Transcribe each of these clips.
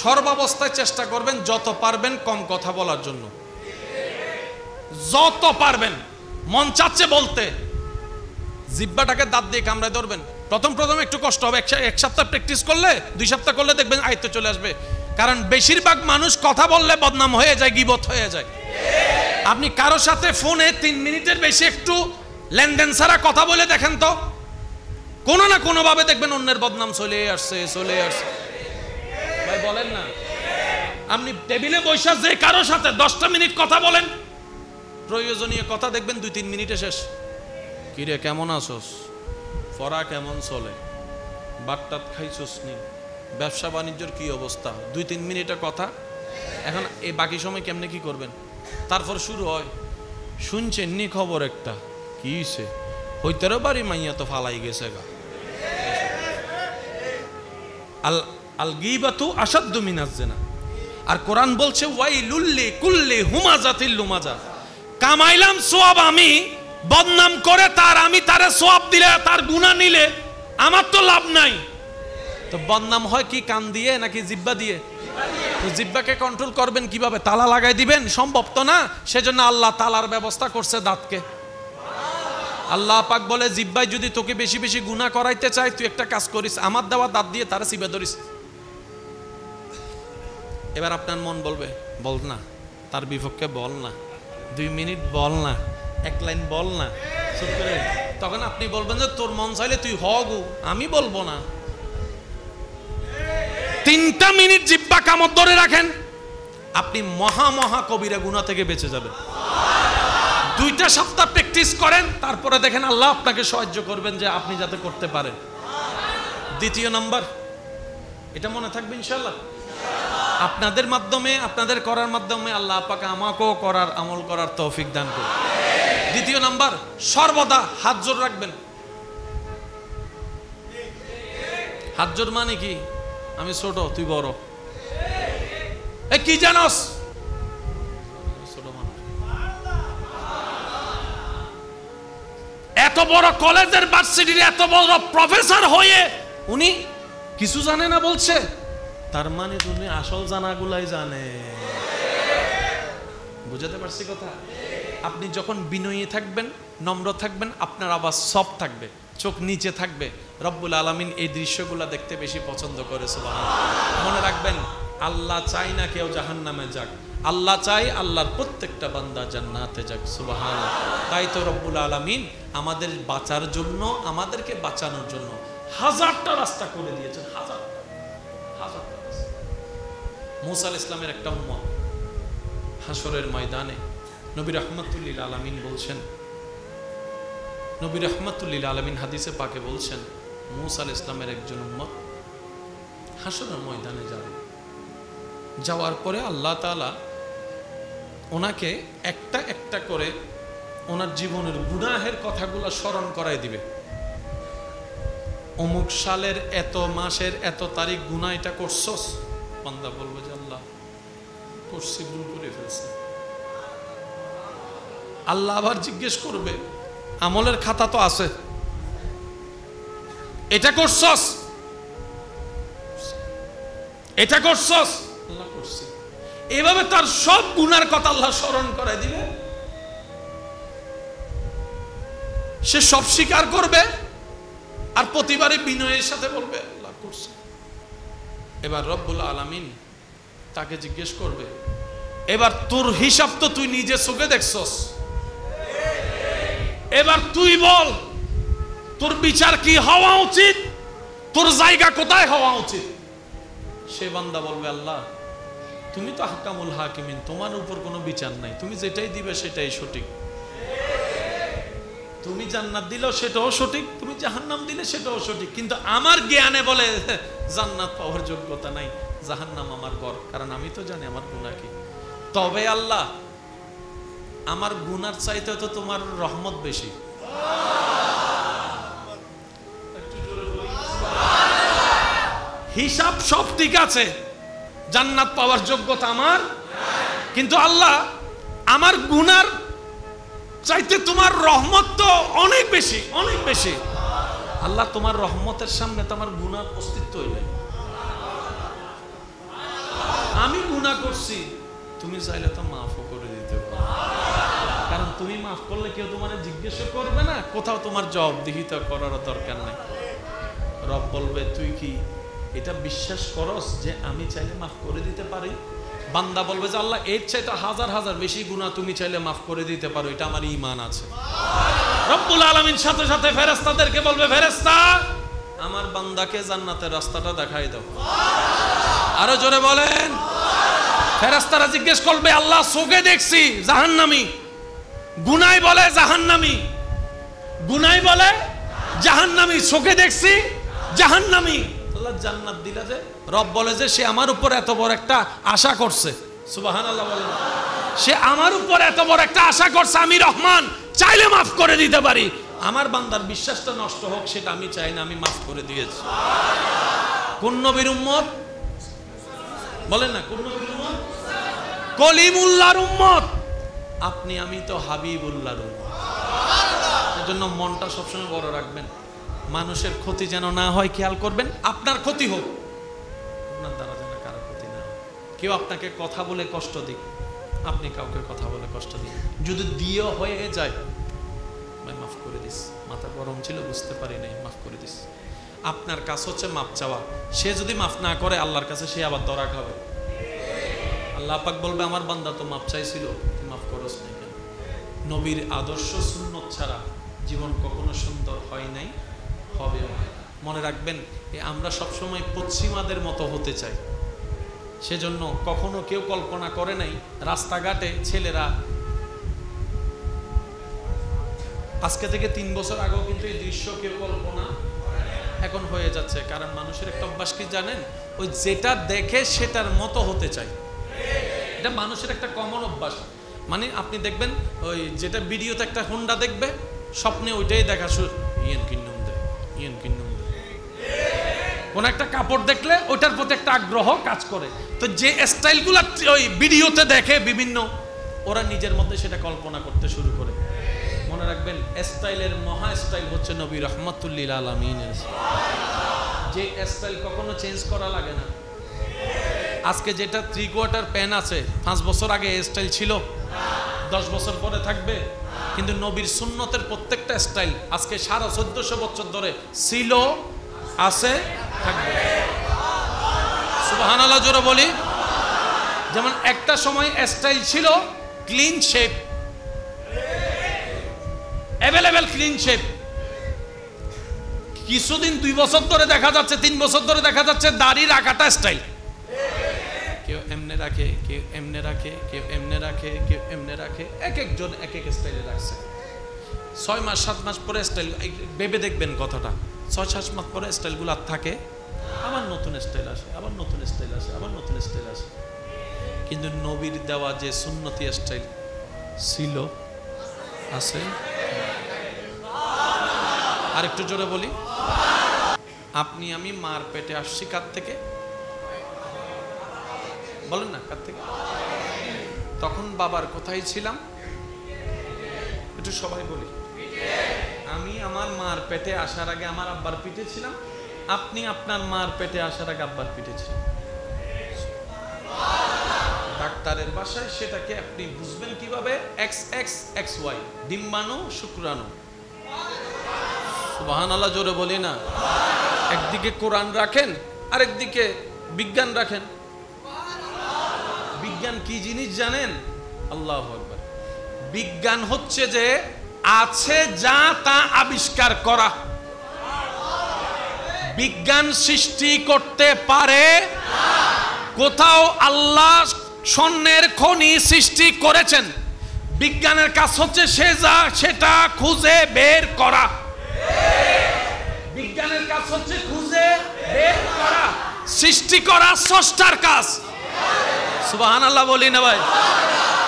সর্বাবস্থায় চেষ্টা করবেন যত পারবেন কম কথা বলার জন্য, যত পারবেন। মন চাচ্ছে বলতে, জিহ্বাটাকে দাঁত দিয়ে কামড়ায় ধরবেন। প্রথম একটু কষ্ট হবে, এক সপ্তাহ প্র্যাকটিস করলে, 2 সপ্তাহ করলে দেখবেন আয়ত্তে চলে আসবে। কারণ বেশিরভাগ মানুষ কথা বললে বদনাম হয়ে যায়, গীবত হয়ে যায়। আপনি কারো সাথে ফোনে 3 মিনিটের বেশি একটু লেনদেন ছাড়া কথা বলে দেখেন তো, কোনো না কোনো ভাবে দেখবেন অন্যের বদনাম চলে আসছে। ভাই বলেন না, আপনি টেবিলে বসে যে কারো সাথে 10টা মিনিট কথা বলেন, প্রয়োজনীয় কথা দেখবেন 2-3 মিনিটে শেষ। কিরে কেমন আছোস, পড়া কেমন চলে, বাট্টাত খাইছস নি, ব্যবসা বাণিজ্যের কি অবস্থা, 2-3 মিনিটের কথা। এখন এই বাকি সময় কেমনে কি করবেন? তারপর শুরু হয়, শুনছেন নি খবর একটা, কি হইছে, হইতেরও বাড়ি মাইয়া তো ফালাই গেছে গা। আল গীবাতু আসাদ্দু মিনাজ জিনা। আর কোরআন বলছে ওয়াইলুল লিকুল্লি হুমাজাতিল লুমাজা। কামাইলাম সওয়াব আমি, বদনাম করে আমি তারে সওয়াব দিলে, তার গুনাহ নিলে আমার তো লাভ নাই। তো বদনাম হয় কি কান দিয়ে নাকি জিহ্বা দিয়ে? তো জিহ্বাকে কন্ট্রোল করবেন কিভাবে? তালা লাগাই দিবেন? সম্ভব তো না। সেজন্য আল্লাহ তালার ব্যবস্থা করছে দাঁতকে। আল্লাহ পাক বলে জিহ্বায় যদি তোকে বেশি বেশি গুনাহ করাইতে চাই, তুই একটা কাজ করিস, আমার দেওয়া দাঁত দিয়ে তারা চিবে ধরিস। এবার আপনার মন বলবে বল না, তার বিপক্ষে বল না, 2 মিনিট বল না, 1 লাইন বল না, চুপ করে। তখন আপনি বলবেন যে তোর মন চাইলে তুই হগু, আমি বলবো না। 3টা মিনিট জিহ্বা কামড় ধরে রাখেন, আপনি মহা কবিরা গুনাহ থেকে বেঁচে যাবেন। 2টা সপ্তাহ প্র্যাকটিস করেন, তারপরে দেখেন আল্লাহ আপনাকে সাহায্য করবেন যে আপনি যাতে করতে পারেন। 2য় নাম্বার, এটা মনে থাকবে ইনশাআল্লাহ। আপনাদের মাধ্যমে, আপনাদের করার মাধ্যমে আল্লাহ পাক আমাকেও করার, আমল করার তৌফিক দান করুন। 2য় নাম্বার, সর্বদা হাত জোর রাখবেন। হাত জোর মানে কি? আমি ছোট, তুই বড়, এ কি জানোস? ছোট মানুষ এত বড় কলেজের ভার্সিটির এত বড় প্রফেসর হয়ে উনি কিছু জানে না বলছে, তার মানে তুমি আসল জানাগুলাই জানে। বুঝাতে পারছি কথা? আপনি যখন বিনয়ী থাকবেন, নম্র থাকবেন, আপনার আওয়াজ সফট থাকবে, চোখ নিচে থাকবে, রব্বুল আলামিন এই দৃশ্যগুলো দেখতে বেশি পছন্দ করে। সুবহানাল্লাহ। মনে রাখবেন, আল্লাহ চাই না কেউ জাহান্নামে যাক, আল্লাহ চাই আল্লাহর প্রত্যেকটা বান্দা জান্নাতে যাক। সুবহানাল্লাহ। তাই তো রব্বুল আলামিন আমাদের বাঁচার জন্য, আমাদেরকে বাঁচানোর জন্য 1000টা রাস্তা করে দিয়েছেন। 1000টা রাস্তা। মুসা আলাইহিস সালামের একটা উম্মত হাসরের ময়দানে নবী রাহমাতুল লিল আলামিন বলছেন, নবী রাহমাতুল লিল আলামিন হাদিসে পাকে বলছেন, মুসা আলাইহিস সালামের একজন উম্মত হাসরের ময়দানে যাবে, যাওয়ার পরে আল্লাহ তাআলা ওনাকে একটা একটা করে ওনার জীবনের গুনাহের কথাগুলো স্মরণ করাই দিবে। অমুক সালের এত মাসের এত তারিখ গুনাহ এটা করছস, বান্দা বলবে যে আল্লাহ করছি, ভুল করে ফেলছি। আল্লাহ আবার জিজ্ঞেস করবে, আমলের খাতা তো আছে, এটা করছস, এটা করছস, আল্লাহ করছি। এভাবে তার সব গুনার কথা আল্লাহ স্মরণ করাই দিলে সে সব স্বীকার করবে আর প্রতিবারে বিনয়ের সাথে বলবে আল্লাহ করছে। এবার রব্বুল আলামিন তাকে জিজ্ঞেস করবে, এবার তোর হিসাব তো তুই নিজে চোখে দেখছস, এবার তুই বল তোর বিচার কি হওয়া উচিত, তোর জায়গা কোথায় হওয়া উচিত। সে বান্দা বলবে আল্লাহ তুমি তো হাকামুল হাকিমিন, তোমার উপর কোনো বিচার নাই, তুমি যেটাই দিবে সেটাই সঠিক। তুমি জান্নাত দিলেও সেটাও সঠিক, তুমি জাহান্নাম দিলে সেটাও সঠিক, কিন্তু আমার জ্ঞানে বলে জান্নাত পাওয়ার যোগ্যতা নাই, জাহান্নাম আমার ঘর, কারণ আমি তো জানি আমার গুনাহ কি। তবে আল্লাহ আমার গুনার চাইতে তো তোমার রহমত বেশি। হিসাব সব ঠিক আছে, জান্নাত পাওয়ার যোগ্যতা আমার, কিন্তু আল্লাহ আমার গুনার চাইতে তোমার রহমত তো অনেক বেশি, অনেক বেশি। আল্লাহ তোমার রহমতের সামনে তো আমার গুনার অস্তিত্বই নেই। গুনাহ করছি, তুমি চাইলে তো মাফও করে দিতে পারো, কারণ তুমি মাফ করলে কেউ তোমার জিজ্ঞেস করবে না, কোথাও তোমার জবাবদিহিতা করার দরকার নাই। রব বলবে তুই কি এটা বিশ্বাস করস যে আমি চাইলে মাফ করে দিতে পারি? বান্দা বলবে যে আল্লাহ এর চাইতে হাজার হাজার বেশি গুনাহ তুমি চাইলে মাফ করে দিতে পারো, এটা আমার ঈমান আছে। রব্বুল আলামিন সাথে সাথে ফেরেশতাদেরকে বলবে, ফেরেশতা আমার বান্দাকে জান্নাতের রাস্তাটা দেখাই দাও। আরো জোরে বলেন। ফেরেশতারা জিজ্ঞেস করবে, আল্লাহ চোখে দেখছি জাহান্নামী, গুনাহ বলে জাহান্নামী, গুনাহ বলে জাহান্নামী, চোখে দেখছি জাহান্নামী, আল্লাহ জান্নাত দিলা যে? রব বলে যে সে আমার উপর এত বড় একটা আশা করছে, সুবহানাল্লাহ বলেন, সে আমার উপর এত বড় একটা আশা করছে, আমি রহমান চাইলে মাফ করে দিতে পারি, আমার বান্দার বিশ্বাসটা নষ্ট হোক সেটা আমি চাই না, আমি মাফ করে দিয়েছি। কোন নবীর উম্মত বলেন না, কোন নবীর উম্মত? কলিমুল্লাহর উম্মত। আপনি আমি তো হাবিবুল্লাহর উম্মত। এজন্য মনটা সবসময় বড় রাখবেন, মানুষের ক্ষতি যেন না হয় খেয়াল করবেন, আপনার ক্ষতি হোক, আপনার দ্বারা যেন কারো ক্ষতি না হয়। কেউ আপনাকে কথা বলে কষ্ট দিক, আপনি কাউকে কথা বলে কষ্ট দিন, যদি দিয়েও হয়ে যায় ভাই মাফ করে দিস, মাথা গরম ছিল বুঝতে পারি নাই, মাফ করে দিস। আপনার কাজ হচ্ছে মাপ চাওয়া, সে যদি মাফ না করে আল্লাহর কাছে সে আবার ধরা খাবে। আল্লাহ পাক বলবে আমার বান্দা তো মাপ চাইছিল, তুই মাফ করস না কেন? নবীর আদর্শ সুন্নত ছাড়া জীবন কখনো সুন্দর হয় নাই, হবেও না। মনে রাখবেন, আমরা সবসময় পশ্চিমাদের মতো হতে চাই, সেজন্য কখনো কেউ কল্পনা করে নাই রাস্তাঘাটে ছেলেরা, আজকে থেকে 3 বছর আগেও কিন্তু এই দৃশ্য কেউ কল্পনা এখন হয়ে যাচ্ছে। কারণ মানুষের একটা অভ্যাস কি জানেন, ওই যেটা দেখে সেটার মতো হতে চাই, এটা মানুষের একটা কমন অভ্যাস। মানে আপনি দেখবেন ওই যেটা ভিডিওতে একটা হোন্ডা দেখবে, স্বপ্নে ওইটাই দেখা শুরু, ইয়েন কিন্নম দেয়, ইয়েন কিন্নম দেয়। কোন একটা কাপড় দেখলে ওটার প্রতি একটা আগ্রহ কাজ করে, তো যে স্টাইলগুলো ওই ভিডিওতে দেখে বিভিন্ন, ওরা নিজের মধ্যে সেটা কল্পনা করতে শুরু করে। মনে রাখবেন, স্টাইলের মহা স্টাইল হচ্ছে নবী রহমাতুল্লিল আলামিনের, যে স্টাইল কখনো চেঞ্জ করা লাগে না। আজকে যেটা 3/4 প্যান্ট আছে, 5 বছর আগে এই স্টাইল ছিল, 10 বছর পরে থাকবে, কিন্তু নবীর সুন্নতের প্রত্যেকটা স্টাইল আজকে 1450 বছর ধরে ছিল, আছে, থাকবে। সুবহানাল্লাহ জোরে বলি। যেমন একটা সময় স্টাইল ছিল clean shape, available clean shape, কিছুদিন 2 বছর ধরে দেখা যাচ্ছে, 3 বছর ধরে দেখা যাচ্ছে দাড়ি রাখাটা স্টাইল। কেউ এমনে রাখে, কেউ এমনে রাখে, কেউ এমনে রাখে, কেউ এমনে রাখে, এক একজন এক এক স্টাইলে রাখছে। 6 মাস 7 মাস পরে স্টাইল, ভেবে দেখবেন কথাটা, 6-7 মাস পরে স্টাইলগুলো আর থাকে, আবার নতুন স্টাইল আসে, আবার নতুন স্টাইল আসে, আবার নতুন স্টাইল আসে। কিন্তু নবীর দেওয়া যে সুন্নতি স্টাইল ছিল, আছে। আরেকটু জোরে বলি, আপনি আমি মার পেটে আসছি কার থেকে বলেন না, কার থেকে? তখন বাবার কোথায় ছিলাম একটু সবাই বলি। আমি আমার মার পেটে আসার আগে আমার আব্বার পিঠে ছিলাম, আপনি আপনার মার পেটে আসার আগে আব্বার পিঠে ছিলেন। ডাক্তারের ভাষায় সেটাকে আপনি বুঝবেন কিভাবে, XXXY, ডিম্বাণু শুক্রাণু। সুবহানাল্লাহ জোরে বলি না। একদিকে কোরআন রাখেন, আরেকদিকে বিজ্ঞান রাখেন। বিজ্ঞান কি জিনিস জানেন? আল্লাহু আকবার। বিজ্ঞান হচ্ছে যে আছে যা তা আবিষ্কার করা। বিজ্ঞান সৃষ্টি করতে পারে কোথাও আল্লাহ স্বর্ণের খনি সৃষ্টি করেছেন, বিজ্ঞানের কাজ হচ্ছে সে যা সেটা খুঁজে বের করা। বিজ্ঞানের কাজ হচ্ছে খুঁজে বের করা, সৃষ্টি করা স্রষ্টার কাজ। সুবহানাল্লাহ বলি না ভাই।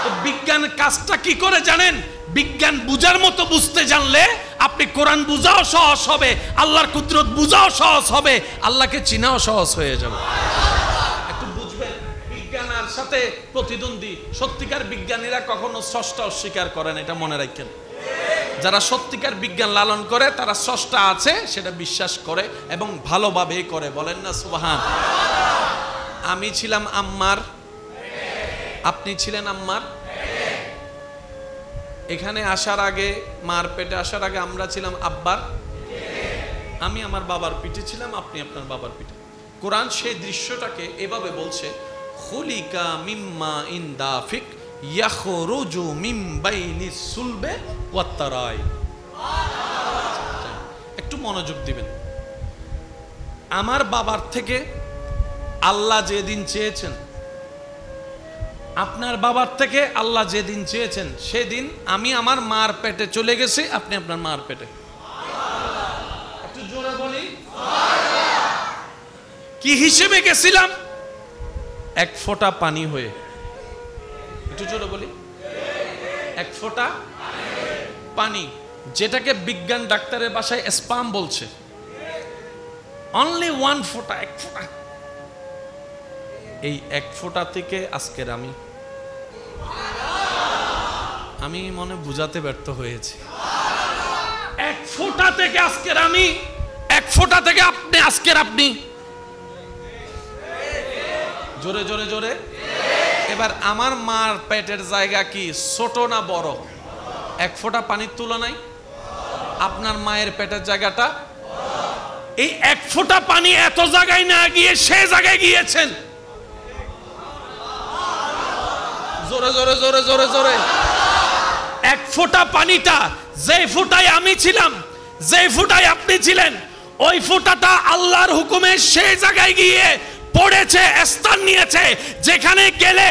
তো বিজ্ঞান কাজটা কি করে জানেন? বিজ্ঞান বুঝার মতো বুঝতে জানলে আপনি কোরআন বুঝাও সহজ হবে, আল্লাহর কুদরত বুঝাও সহজ হবে, আল্লাহকে চিনাও সহজ হয়ে যাবে। একটু বুঝবেন, বিজ্ঞান আর সাথে প্রতিদ্বন্দ্বী। সত্যিকার বিজ্ঞানীরা কখনো স্রষ্টা অস্বীকার করেন, এটা মনে রাখেন। যারা সত্যিকার বিজ্ঞান লালন করে তারা স্রষ্টা আছে সেটা বিশ্বাস করে এবং ভালোভাবেই করে, বলেন না সুবহান। আমি ছিলাম আম্মার আপনি ছিলেন আম্মার এখানে আসার আগে, মার পেটে আসার আগে আমরা ছিলাম আব্বার। আমি আমার বাবার পিঠে ছিলাম, আপনি আপনার বাবার পিঠে। কোরআন সেই দৃশ্যটাকে এভাবে বলছে, খুলিকা মিম্মা ইন দাফিক ইয়াখরুজু মিন বাইনিস সুলবে ওয়াত তারাই। একটু মনোযোগ দিবেন। আমার বাবার থেকে আল্লাহ যেদিন চেয়েছেন, আপনার বাবার থেকে আল্লাহ যেদিন চেয়েছেন, সেদিন আমি আমার মার পেটে চলে গেছি, আপনি আপনার মার পেটে। একটু জোরে বলি, কি হিসেবে গেছিলাম? এক ফোঁটা পানি হয়ে। একটু জোরে বলি, এক ফোঁটা পানি, যেটাকে বিজ্ঞান ডাক্তারের ভাষায় স্পাম বলছে। অনলি ওয়ান ফোঁটা, এক ফোঁটা। এই এক ফোঁটা থেকে আজকের আমি মনে বুঝাতে ব্যর্থ হয়েছি। এক ফোঁটা থেকে আজকের আমি, এক ফোঁটা থেকে আপনি, আজকের আপনি। জোরে জোরে জোরে। এবার আমার মার পেটের জায়গা কি ছোট না বড়? এক ফোঁটা পানির তুলনায় আপনার মায়ের পেটের জায়গাটা, এই এক ফোঁটা পানি এত জায়গায় না গিয়ে সে জায়গায় গিয়েছেন। জোরে জোরে জোরে জোরে জোরে। এক ফোঁটা পানিটা, যে ফোঁটায় আমি ছিলাম, যে ফোঁটায় আপনি ছিলেন, ওই ফোঁটাটা আল্লাহর হুকুমে সেই জায়গায় গিয়ে পড়েছে, স্থান নিয়েছে, যেখানে গেলে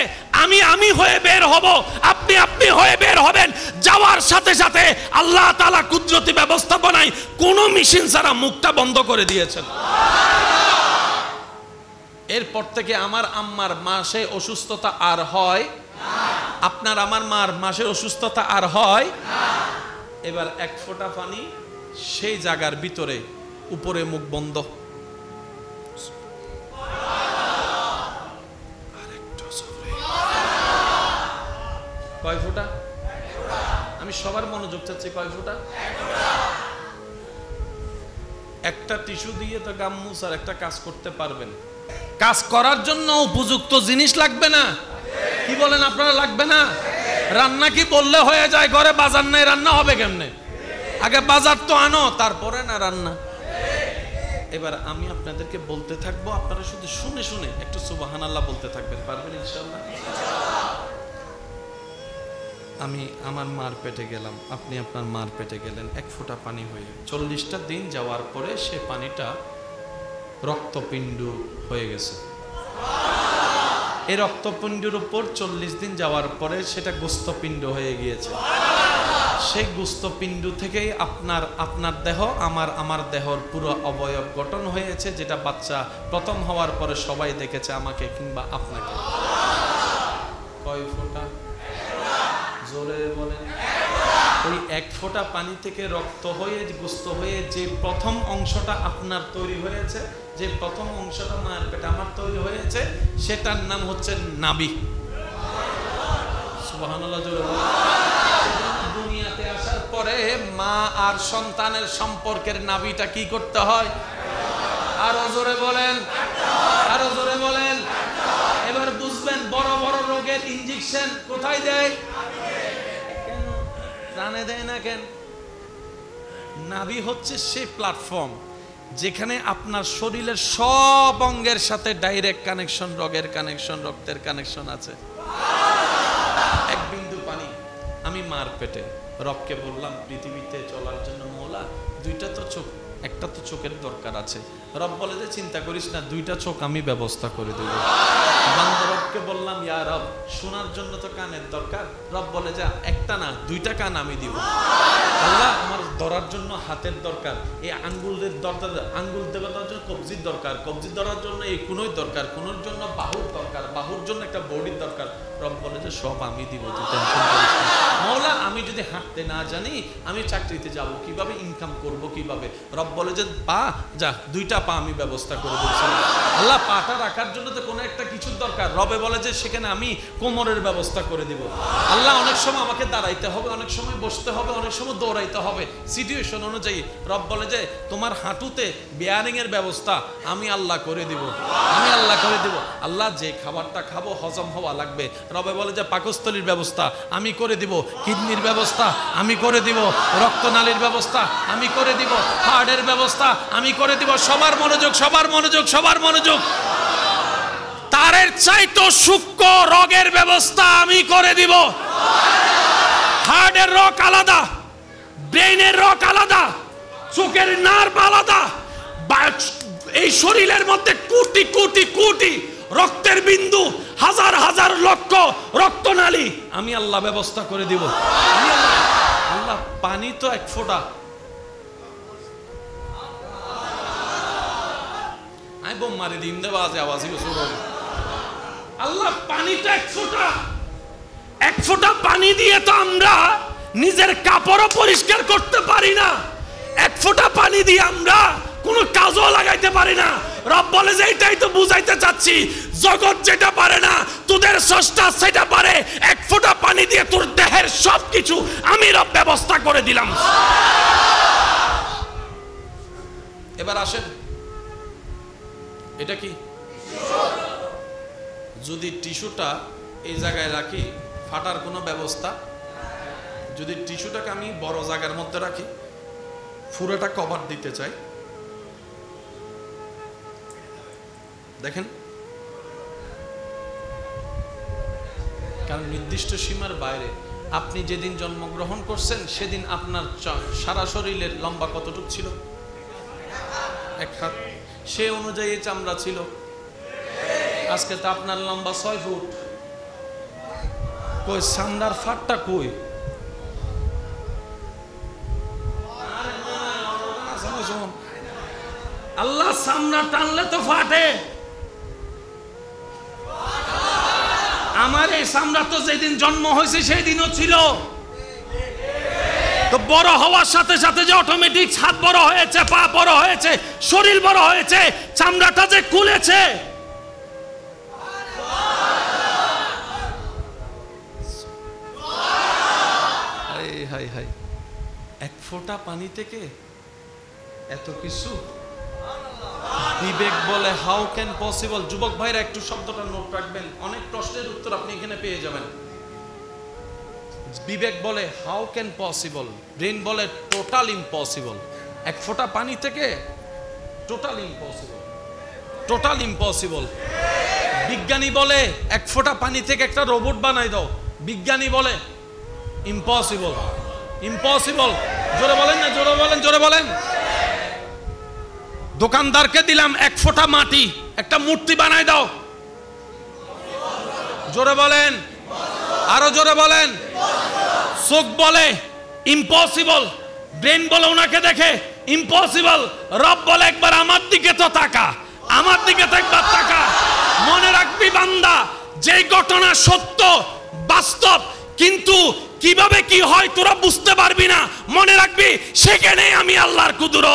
আমি হয়ে বের হব, আপনি হয়ে বের হবেন। যাওয়ার সাথে সাথে আল্লাহ তাআলা কুদরতি ব্যবস্থাপনায় কোনো মেশিন ছাড়া মুখটা বন্ধ করে দিয়েছেন। এরপর থেকে আমার আম্মার মাসে অসুস্থতা আর হয় না, আপনার আমার মার মাসে অসুস্থতা আর হয় না। এবার এক ফোঁটা পানি সেই জায়গার ভিতরে, উপরে মুখ বন্ধ। কয় ফোঁটা? আমি সবার মনোযোগ চাচ্ছি। কয় ফোঁটা? একটা টিস্যু দিয়ে তো গাম মুছার একটা কাজ করতে পারবেন। কাজ করার জন্য উপযুক্ত জিনিস লাগবে না? কি বলেন আপনারা, লাগবে না? রান্না কি বললে হয়ে যায়? ঘরে বাজার নাই, রান্না হবে কেমনে? আগে বাজার তো আনো, তারপরে না রান্না। এবার আমি আপনাদেরকে বলতে থাকবো, আপনারা শুধু শুনে শুনে একটু সুবহানাল্লাহ বলতে থাকবেন। পারবেন ইনশাআল্লাহ? আমি আমার মার পেটে গেলাম, আপনি আপনার মার পেটে গেলেন, এক ফোঁটা পানি হয়ে 40টা দিন যাওয়ার পরে সে পানিটা রক্তপিণ্ড হয়ে গেছে। এই রক্তপিণ্ডের উপর 40 দিন যাওয়ার পরে সেটা গোস্তপিণ্ড হয়ে গিয়েছে। সেই গোস্তপিণ্ড থেকেই আপনার দেহ, আমার দেহর পুরো অবয়ব গঠন হয়েছে, যেটা বাচ্চা প্রথম হওয়ার পরে সবাই দেখেছে, আমাকে কিংবা আপনাকে। কয় ফোঁটা? জোরে বলেন। ওই এক ফোঁটা পানি থেকে রক্ত হয়ে, গোস্ত হয়ে যে প্রথম অংশটা আপনার তৈরি হয়েছে, যে প্রথম অংশটা মায়ের পেটে আমার তৈরি হয়েছে, সেটার নাম হচ্ছে নাভি। সুবহানাল্লাহ জোরে বলেন। দুনিয়াতে আসার পরে মা আর সন্তানের সম্পর্কের নাভিটা কি করতে হয়? আরো জোরে বলেন, আরো জোরে বলেন। এবার বুঝবেন, বড় বড় রোগের ইনজেকশন কোথায় দেয়? প্রাণে দেয় না কেন? নাভি হচ্ছে সেই প্ল্যাটফর্ম যেখানে আপনার শরীরের সব অঙ্গের সাথে ডাইরেক্ট কানেকশন, রগের কানেকশন, রক্তের কানেকশন আছে। এক বিন্দু পানি আমি মার পেটে, রবকে বললাম পৃথিবীতে চলার জন্য মওলা দুইটা তো চোখ, একটা তো চোখের দরকার আছে। রব বলে যে চিন্তা করিস না, দুইটা চোখ আমি ব্যবস্থা করে দেব। রবকে বললাম ইয়া রব, শোনার জন্য তো কানের দরকার। রব বলে যে একটা না, দুইটা কান আমি দিব। আল্লাহ, আমার ধরার জন্য হাতের দরকার, এই আঙ্গুলের দরকার, আঙ্গুল দেওয়ার জন্য কবজির দরকার, কবজি ধরার জন্য এই কোনোই দরকার, কোনোর জন্য বাহুর দরকার, বাহুর জন্য একটা বডির দরকার। রব বলে যে সব আমি দিব, তুই টেনশন করিস না। মওলা আমি যদি হাঁটতে না জানি আমি চাকরিতে যাব কিভাবে, ইনকাম করব কিভাবে? রব বলে যে পা যা, 2টা পা আমি ব্যবস্থা করে দিচ্ছি। আল্লাহ পাটা রাখার জন্য তো কোনো একটা কিছুর দরকার, রবে বলে যে সেখানে আমি কোমরের ব্যবস্থা করে দিব। আল্লাহ অনেক সময় আমাকে দাঁড়াইতে হবে, অনেক সময় বসতে হবে, অনেক সময় দৌড়াইতে হবে, সিচুয়েশন অনুযায়ী। রব বলে যে তোমার হাঁটুতে বিয়ারিং এর ব্যবস্থা আমি আল্লাহ করে দিব, আমি আল্লাহ করে দিব। আল্লাহ যে খাবারটা খাবো হজম হওয়া লাগবে, রবে বলে যে পাকস্থলীর ব্যবস্থা আমি করে দিব, কিডনির ব্যবস্থা আমি করে দিব, রক্তনালীর ব্যবস্থা আমি করে দিব, হার্টের ব্যবস্থা আমি করে দিব। সবার মনোযোগ, সবার মনোযোগ, সবার মনোযোগ। তারের চাইতো সূক্ষ্ম রোগের ব্যবস্থা আমি করে দিব। হার্টের রোগ আলাদা, ব্রেইনের রোগ আলাদা, চোখের নার্ভ আলাদা, এই শরীরের মধ্যে কোটি কোটি কোটি রক্তের বিন্দু, হাজার হাজার লক্ষ রক্তনালী আমি আল্লাহ ব্যবস্থা করে দিব। আমি আল্লাহ পানি তো এক ফোঁটা, আমি বোম মারি দিন দেবা আওয়াজই আল্লাহ পানিটা এক ফোঁটা, এক ফোঁটা পানি দিয়ে তো আমরা নিজের কাপড়ও পরিষ্কার করতে পারি না, এক ফোঁটা পানি দিয়ে আমরা কোনো কাজও লাগাইতে পারি না। রব বলে যে এটাই তো বুঝাইতে চাচ্ছি, জগৎ যেটা পারে না তোদের স্রষ্টা সেটা পারে। এক ফোঁটা পানি দিয়ে তোর দেহের সবকিছু আমি রব ব্যবস্থা করে দিলাম। এবার আসেন, এটা কি? যদি টিস্যুটা এই জায়গায় রাখি ফাটার কোনো ব্যবস্থা, যদি টিস্যুটাকে আমি বড় জায়গার মধ্যে রাখি, পুরোটা কভার দিতে চাই, দেখেন, কারণ নির্দিষ্ট সীমার বাইরে। আপনি যেদিন জন্মগ্রহণ করছেন সেদিন আপনার সারা শরীরের লম্বা কতটুকু ছিল? 1 হাত। সে অনুযায়ী চামড়া ছিল। আজকে তো আপনার লম্বা 6 ফুট। কই চামড়ার ফাটটা কই? আল্লাহ চামড়া টানলে তো ফাটে। আমার এই চামড়া তো যেদিন জন্ম হয়েছে সেই দিনও ছিল। তো বড় হওয়ার সাথে সাথে যে অটোমেটিক হাত বড় হয়েছে, পা বড় হয়েছে, শরীর বড় হয়েছে, চামড়াটা যে খুলেছে। হাই হাই, 1 ফোঁটা পানি থেকে এত কিছু। বিবেক বলে হাউ ক্যান পসিবল। যুবক ভাইরা একটু শব্দটা নোট রাখবেন, অনেক প্রশ্নের উত্তর আপনি এখানে পেয়ে যাবেন। বিবেক বলে হাউ ক্যান পসিবল, ব্রেন বলে টোটাল ইম্পসিবল। 1 ফোঁটা পানি থেকে টোটাল ইম্পসিবল, টোটাল ইম্পসিবল। বিজ্ঞানী বলে 1 ফোঁটা পানি থেকে একটা রোবট বানাই দাও, বিজ্ঞানী বলে ইম্পসিবল, ইম্পসিবল। জোরে বলেন না, জোরে বলেন, জোরে বলেন। দোকানদারকে দিলাম 1 ফোঁটা মাটি, একটা মূর্তি বানাই দাও, জোরে বলেন, আরো জোরে বলেন। চোখ বলে ইম্পসিবল, ব্রেন বলে ওনাকে দেখে ইম্পসিবল। রব বলে একবার আমার দিকে তো তাকা, আমার দিকে তো একবার তাকা। মনে রাখবি বান্দা, যে ঘটনা সত্য বাস্তব, কিন্তু কিভাবে কি হয় তোরা বুঝতে পারবি না। মনে রাখবি সেখানে আমি আল্লাহর কুদরত।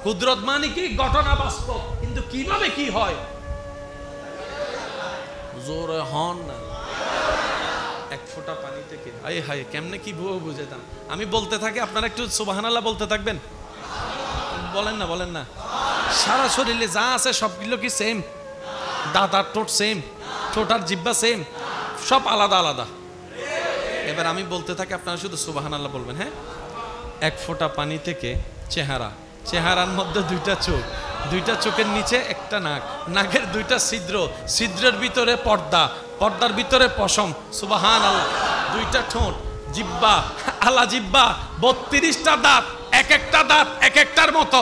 কুদরত মানে কি? ঘটনা বাস্তব, কিন্তু কিভাবে কি হয় জোরে হন না। 1 ফোঁটা পানি থেকে আই হাই কেমনে কি বুঝাতাম। আমি বলতে থাকি, আপনারা একটু সুবহানাল্লাহ বলতে থাকবেন। বলেন না, বলেন না। সারা শরীরে যা আছে সবগুলো কি সেম? দাঁত আর ঠোঁট সেম, ঠোঁট আর জিহ্বা সেম, সব আলাদা আলাদা। এবার আমি বলতে থাকি, আপনারা শুধু সুবহানাল্লাহ বলবেন। হ্যাঁ, 1 ফোঁটা পানি থেকে চেহারা, চেহারার মধ্যে 2টা চোখ, 2টা চোখের নিচে একটা নাক, নাকের 2টা ছিদ্র, ছিদ্রের ভিতরে পর্দা, পর্দার ভিতরে পশম, সুবহানাল্লাহ। 2টা ঠোঁট, জিহ্বা, আলা জিহ্বা, 32টা দাঁত, এক একটা দাঁত এক একটার মতো,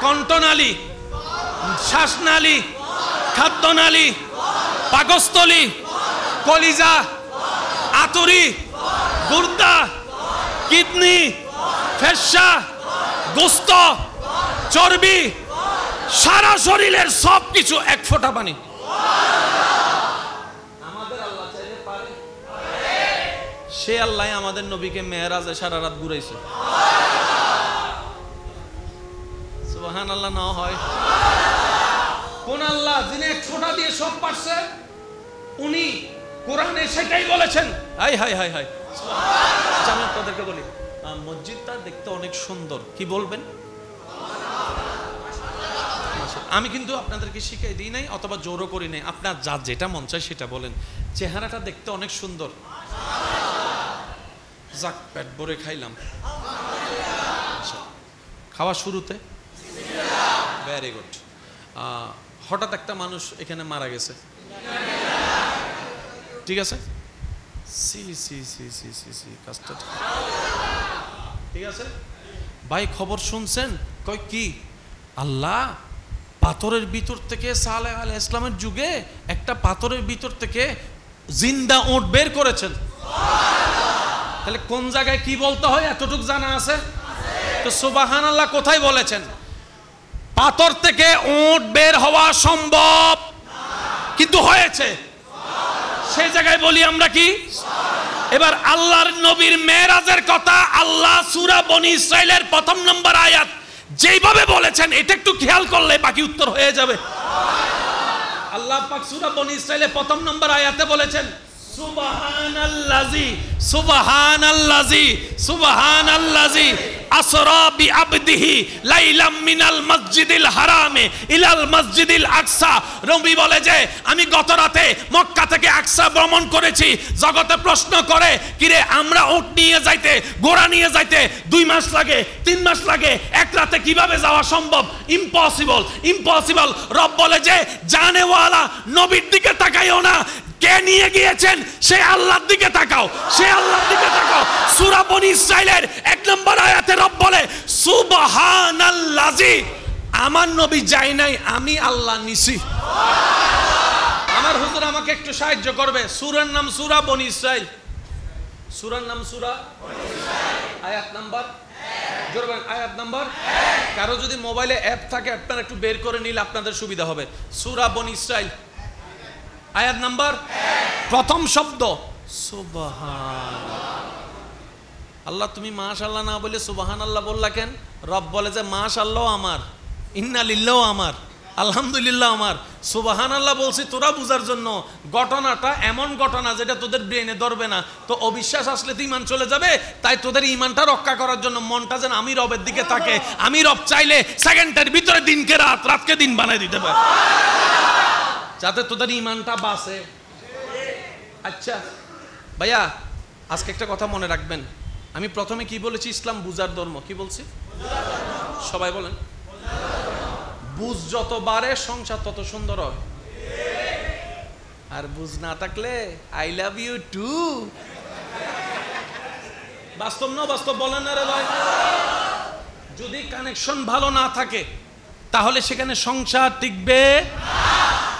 কণ্ঠনালী, শ্বাসনালী, খাদ্যনালী, পাকস্থলী, কলিজা, আতরি, গুর্দা, কিডনি, ফেফসা, গোস্ত, চর্বি, সারা শরীরের সব কিছু 1 ফোঁটা পানি। আমাদের সে আল্লাহ আমাদের নবীকে মেরাজে সারা রাত ঘুরাইছে। সুবহানাল্লাহ না হয়? কোন আল্লাহ যিনি এক ফোঁটা দিয়ে সব পারছে, উনি কোরআনে সেটাই বলেছেন। High high high high. আচ্ছা আমি আপনাদেরকে বলি, মসজিদটা দেখতে অনেক সুন্দর, কি বলবেন? আমি কিন্তু আপনাদেরকে শিখাই দিই নাই অথবা জোরও করি নাই, আপনার যা যেটা মন চায় সেটা বলেন। চেহারাটা দেখতে অনেক সুন্দর, যাক পেট ভরে খাইলাম। খাওয়া শুরুতে ভেরি গুড। হঠাৎ একটা মানুষ এখানে মারা গেছে, ঠিক আছে? সি সি সি সি সি সি কাজটা ঠিক আছে ভাই? খবর শুনছেন? কয় কি? আল্লাহ পাথরের ভিতর থেকে সালেহ আলাইহিস সালামের যুগে একটা পাথরের ভিতর থেকে জিন্দা উট বের করেছেন। তাহলে কোন জায়গায় কি বলতে হয় এতটুকু জানা আছে তো? সুবহানাল্লাহ কোথায় বলেছেন? পাথর থেকে উট বের হওয়া সম্ভব, কিন্তু হয়েছে। সেই জায়গায় বলি আমরা কি? এবার আল্লাহর নবীর মেরাজের কথা আল্লাহ সূরা বনী ইসরাইলের 1 নম্বর আয়াত যেইভাবে বলেছেন, এটা একটু খেয়াল করলে বাকি উত্তর হয়ে যাবে। আল্লাহ পাক সূরা বনী ইসরাইলের 1 নম্বর আয়াতে বলেছেন, সুবহানাল্লাযী সুবহানাল্লাযী সুবহানাল্লাযী আসরা বিআবদিহি লাইলাম মিনাল মসজিদিল হারামে ইলাল মসজিদিল আকসা। নবী বলে যে আমি গত রাতে মক্কা থেকে আকসা ভ্রমণ করেছি। জগতে প্রশ্ন করে, কিরে আমরা উট নিয়ে যাইতে, ঘোড়া নিয়ে যাইতে 2 মাস লাগে, 3 মাস লাগে, এক রাতে কিভাবে যাওয়া সম্ভব? Impossible, impossible. রব বলে যে জানেওয়ালা নবীর দিকে তাকাইও না, কে নিয়ে গিয়েছেন সে আল্লাহর দিকে তাকাও, সে আল্লাহর দিকে তাকাও। সূরা বনী ইসরাইলের 1 নম্বর আয়াতে রব বলে সুবহানাল্লাযী, আমার নবী যাই নাই, আমি আল্লাহ নিছি। আমার হুজুর আমাকে একটু সাহায্য করবে। সূরার নাম সূরা বনী ইসরাইল, সূরার নাম সূরা বনী ইসরাইল, আয়াত নাম্বার 1। জোরে বলেন আয়াত নাম্বার 1। কারো যদি মোবাইলে অ্যাপ থাকে আপনারা একটু বের করে নিলে আপনাদের সুবিধা হবে। সূরা বনী ইসরাইল আয়াত নাম্বার 1, প্রথম শব্দ সুবহানাল্লাহ। আল্লাহ তুমি মাশাআল্লাহ না বলে সুবহানাল্লাহ বললা কেন? রব বলে যে মাশাআল্লাহ আমার, ইন্না লিল্লাহ আমার, আলহামদুলিল্লাহ আমার। সুবহানাল্লাহ বলছি তোরা বুঝার জন্য। ঘটনাটা এমন ঘটনা যেটা তোদের ব্রেনে ধরবে না, তো অবিশ্বাস আসলে তো ইমান চলে যাবে। তাই তোদের ইমানটা রক্ষা করার জন্য মনটা যেন আমি রবের দিকে থাকে। আমি রব চাইলে সেকেন্ডের ভিতরে দিনকে রাত, রাতকে দিন বানাই দিতে পারে, যাতে তোদের ইমানটা বাঁচে। আচ্ছা ভাইয়া, আজকে একটা কথা মনে রাখবেন। আমি প্রথমে কি বলেছি? ইসলাম বুঝার ধর্ম। কি বলছি? সবাই বলেন। বুঝ যত বাড়ে সংসার তত সুন্দর হয়। আর বুঝ না থাকলে আই লাভ ইউ টু। বাস্তব না বাস্তব বলেন না রে ভাই? যদি কানেকশন ভালো না থাকে তাহলে সেখানে সংসার টিকবে।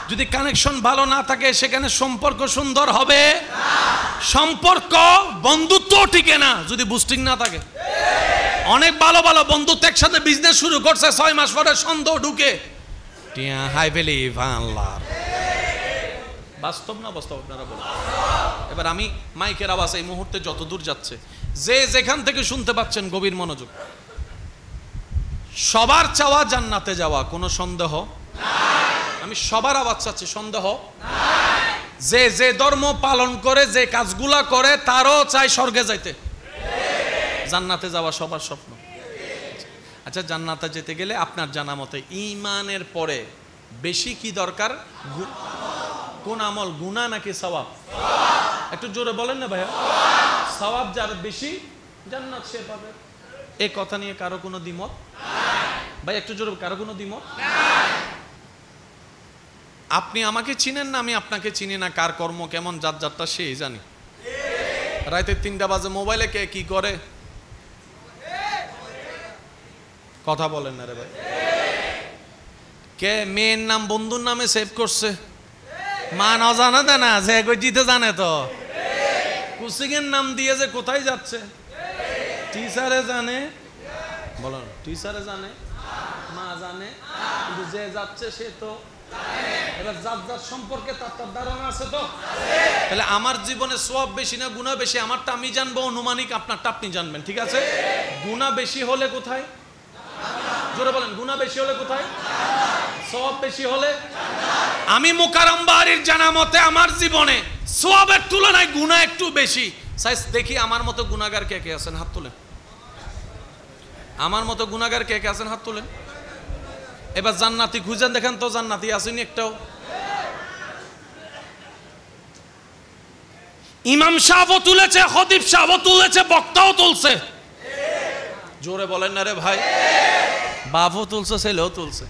যদি কানেকশন ভালো না থাকে সেখানে সম্পর্ক সুন্দর হবে। সম্পর্ক বন্ধুত্ব টিকে না যদি বুস্টিং না থাকে। অনেক ভালো ভালো বন্ধুত্ব একসাথে বিজনেস শুরু করছে, 6 মাস পরে সন্দেহ ঢুকে। হাই বিলিভ আল্লাহ। বাস্তব না বাস্তব আপনারা বলুন। এবার আমি মাইকের আওয়াজ এই মুহূর্তে যত দূর যাচ্ছে, যে যেখান থেকে শুনতে পাচ্ছেন গভীর মনোযোগ। সবার চাওয়া জান্নাতে যাওয়া, কোনো সন্দেহ নাই। আমি সবার আওয়াজ চাচ্ছি, সন্দেহ নাই। যে যে ধর্ম পালন করে, যে কাজগুলা করে, তারও চাই স্বর্গে যাইতে, জান্নাতে যাওয়া সবার স্বপ্ন। আচ্ছা, জান্নাতে যেতে গেলে আপনার জানা মতে ঈমানের পরে বেশি কি দরকার? কোন আমল, গুনাহ নাকি সওয়াব? একটু জোরে বলেন না ভাইয়া। সওয়াব যার বেশি জান্নাত সে পাবে। এই কথা নিয়ে কারো কোনো দ্বিমত ভাই? একটু জোরে, কারো কোনো দ্বিমত? আপনি আমাকে চিনেন না, আমি আপনাকে চিনি না। কার কর্ম কেমন, যার যারটা সেই জানি। রাতে 3টা বাজে মোবাইলে কে কি করে কথা বলেন না রে ভাই? কে মেয়ের নাম বন্ধুর নামে সেভ করছে, মা না জানা দেয় না, যে জিতে জানে তো। কুসিংয়ের নাম দিয়ে যে কোথায় যাচ্ছে টিচারে জানে, বলেন টিচারে জানে, মা জানে, কিন্তু যে যাচ্ছে সে তো এবার যার যার সম্পর্কে তার তার ধারণা আছে তো। তাহলে আমার জীবনে সওয়াব বেশি না গুনাহ বেশি, আমারটা আমি জানবো অনুমানিক, আপনারটা আপনি জানবেন, ঠিক আছে? গুনাহ বেশি হলে কোথায়? জোরে বলেন, গুনাহ বেশি হলে কোথায়? সওয়াব বেশি হলে। আমি মুকাররম বাড়ির জানা মতে আমার জীবনে সওয়াবের তুলনায় গুনাহ একটু বেশি। সাইজ দেখি আমার মতো গুনাহগার কে কে আছেন, হাত তোলেন। আমার মতো গুনাহগার কে কে আছেন, হাত তোলেন। এবার জান্নাতি খুঁজেন, দেখেন তো জান্নাতি আসেনি একটাও। ইমাম সাহেবও তুলেছে, খতিব সাহেবও তুলেছে, বক্তাও তুলছে। জোরে বলেন না রে ভাই। বাপও তুলছে, ছেলেও তুলছে।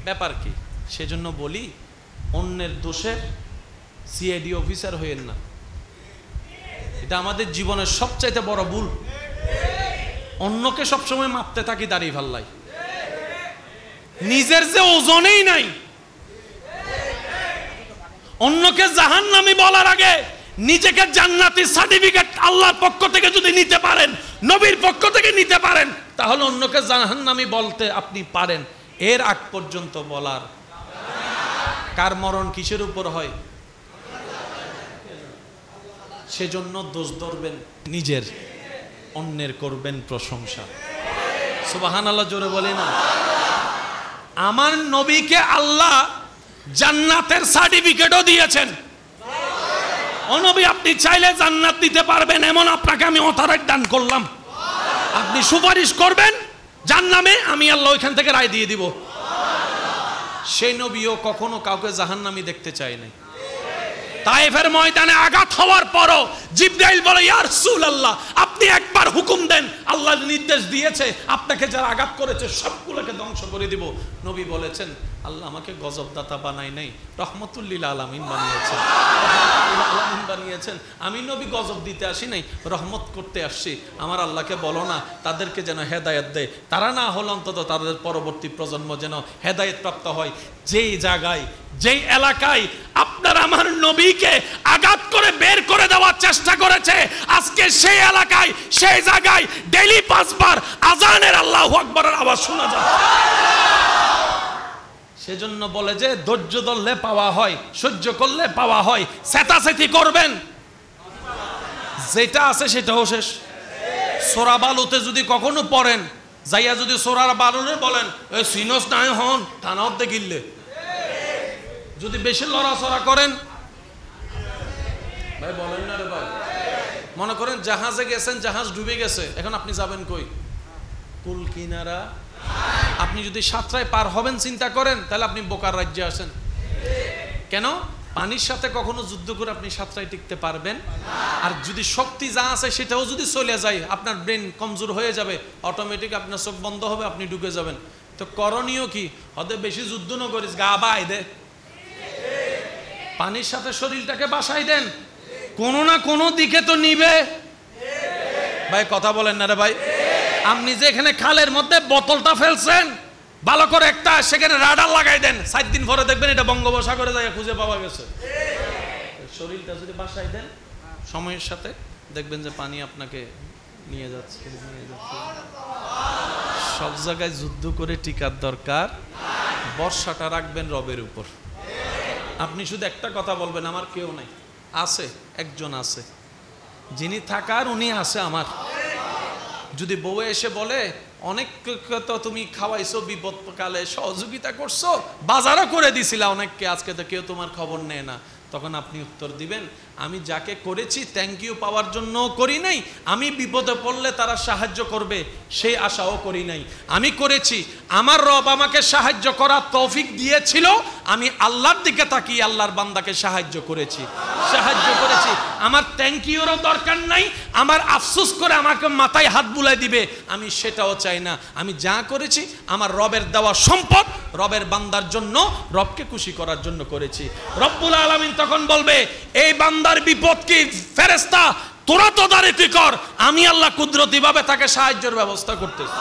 ব্যাপার কি? সেজন্য বলি, অন্যের দোষে সিআইডি অফিসার হইেন না। এটা আমাদের জীবনের সবচাইতে বড় ভুল। অন্যকে সবসময় মাপতে থাকি দাঁড়িয়ে ভাল্লাই, নিজের যে ওজনেই নাই। অন্যকে জাহান্নামী বলার আগে নিজেকে জান্নাতি সার্টিফিকেট আল্লাহর পক্ষ থেকে যদি নিতে পারেন, নবীর পক্ষ থেকে নিতে পারেন, তাহলে অন্যকে জাহান্নামী বলতে আপনি পারেন। এর আগ পর্যন্ত বলার। কার মরণ কিসের উপর হয়? সেজন্য দোষ ধরবেন নিজের, অন্যের করবেন প্রশংসা। সুবহানাল্লাহ জোরে বলি না। আমার নবীকে আল্লাহ জান্নাতের সার্টিফিকেটও দিয়েছেন। ও নবী, আপনি চাইলে জান্নাত দিতে পারবেন, এমন আপনাকে আমি অথরাইজ দান করলাম। আপনি সুপারিশ করবেন জান্নামে, আমি আল্লাহ ওইখান থেকে রায় দিয়ে দিব। সেই নবীও কখনো কাউকে জাহান্নামী দেখতে চায় নাই। তায়েফের ময়দানে আঘাত হওয়ার পরও জিবরাইল বলে, ইয়া রাসূলুল্লাহ, আপনি একবার হুকুম দেন, আল্লাহ নির্দেশ দিয়েছে আপনাকে যারা আঘাত করেছে সবগুলোকে ধ্বংস করে দিব। নবী বলেছেন, আল্লাহ আমাকে গজবদাতা বানায় নাই, রহমতুল লিল আলামিন বানিয়েছেন। বানিয়েছেন। আমি নবী গজব দিতে আসি নাই, রহমত করতে আসছি। আমার আল্লাহকে বলো না তাদেরকে যেন হেদায়েত দেয়, তারা না হল অন্তত তাদের পরবর্তী প্রজন্ম যেন হেদায়েত প্রাপ্ত হয়। যেই জায়গায়, যেই এলাকায় আপনার আমার নবীকে আঘাত করে বের করে দেওয়ার চেষ্টা করেছে, আজকে সেই এলাকায়, সেই জায়গায় ডেইলি 5 বার আজানের আল্লাহু আকবারের আওয়াজ শোনা যায়। সেজন্য বলে যে ধৈর্য ধরলে পাওয়া হয়, সহ্য করলে পাওয়া হয়। চেতাচেতি করবেন, যেটা আছে সেটাও শেষ। সোরা বালুতে যদি কখনো পড়েন, যাইয়া যদি সোরার বালুরে বলেন ওই সিনস নাই হন থানাও দেখিলে, যদি বেশি লড়াচড়া করেন, ভাই বলেন না রে ভাই, মনে করেন জাহাজে গেছেন, জাহাজ ডুবে গেছে, এখন আপনি যাবেন কই? কুল কিনারা। আপনি যদি সাতরায় পার হবেন চিন্তা করেন, তাহলে আপনি বোকার রাজ্যে আসেন। কেন? পানির সাথে কখনো যুদ্ধ করে আপনি সাতরায় টিকতে পারবেন? আর যদি শক্তি যা আছে সেটাও যদি চলে যায়, আপনার ব্রেন কমজোর হয়ে যাবে, অটোমেটিক আপনার চোখ বন্ধ হবে, আপনি ঢুকে যাবেন। তো করণীয় কি? হতে বেশি যুদ্ধ না করিস, গা বাই দে, পানির সাথে শরীরটাকে বাসাই দেন, কোনো না কোনো দিকে তো নিবে। ভাই কথা বলেন না রে ভাই। আপনি যে এখানে খালের মধ্যে বোতলটা ফেলছেন, ভালো করে একটা সেখানে রাডার লাগাই দেন, 7 দিন পরে দেখবেন এটা বঙ্গোপসাগরে যায় খুঁজে পাওয়া গেছে। শরীরটা যদি বাসাই দেন, সময়ের সাথে দেখবেন যে পানি আপনাকে নিয়ে যাচ্ছে। সব জায়গায় যুদ্ধ করে টিকার দরকার। বর্ষাটা রাখবেন রবের উপর। আপনি শুধু একটা কথা বলবেন, আমার কেউ নাই, আছে একজন আছে, যিনি থাকার উনি আছে আমার। যদি বউ এসে বলে অনেক তো তুমি খাওয়াইছো, বিপদকালে সহযোগিতা করছো, বাজারও করে দিছিলা অনেককে, আজকে তো কেউ তোমার খবর নেয় না, তখন আপনি উত্তর দিবেন, আমি যাকে করেছি থ্যাংক ইউ পাওয়ার জন্য করি নাই, আমি বিপদে পড়লে তারা সাহায্য করবে সেই আশাও করি নাই। আমি করেছি, আমার রব আমাকে সাহায্য করার তৌফিক দিয়েছিল, আমি আল্লাহর দিকে তাকিয়ে আল্লাহর বান্দাকে সাহায্য করেছি। আমার থ্যাংক ইউরও দরকার নাই, আমার আফসোস করে আমাকে মাথায় হাত বুলাই দিবে আমি সেটাও চাই না। আমি যা করেছি আমার রবের দেওয়া সম্পদ, রবের বান্দার জন্য, রবকে খুশি করার জন্য করেছি। রব্বুল আলামিন তখন বলবে, এই বান্দার বিপদ কি ফেরেশতা তোরা তদারকি কর, আমি আল্লাহ কুদরতি ভাবে তাকে সাহায্যের ব্যবস্থা করতেছি।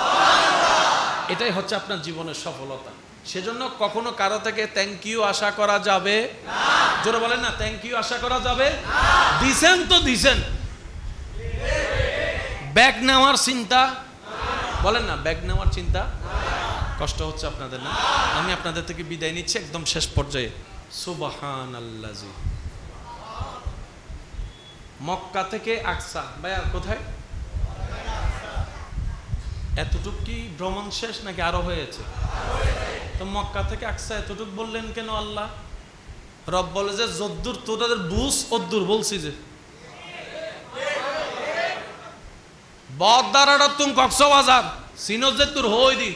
এটাই হচ্ছে আপনার জীবনের সফলতা। সেজন্য কখনো কারো থেকে থ্যাংক ইউ আশা করা যাবে না। জোরে বলেন না, থ্যাংক ইউ আশা করা যাবে না। দিছেন তো দিছেন, ব্যাগ নেওয়ার চিন্তা, বলেন না ব্যাগ নেওয়ার চিন্তা কষ্ট হচ্ছে আপনাদের না? আমি আপনাদের থেকে বিদায় নিচ্ছি একদম শেষ পর্যায়ে। সুবহানাল্লাজি। মক্কা থেকে আকসা, ভাইয়া কোথায়? এতটুক কি ভ্রমণ শেষ নাকি আরো হয়েছে? তো মক্কা থেকে আকসা এতটুক বললেন কেন আল্লাহ? রব বলে যে যদ্দুর তোদের বুঝ অদ্দুর বলছি যে বদারাটা তুমি কক্সবাজার সিনোজ যে তোর হই দি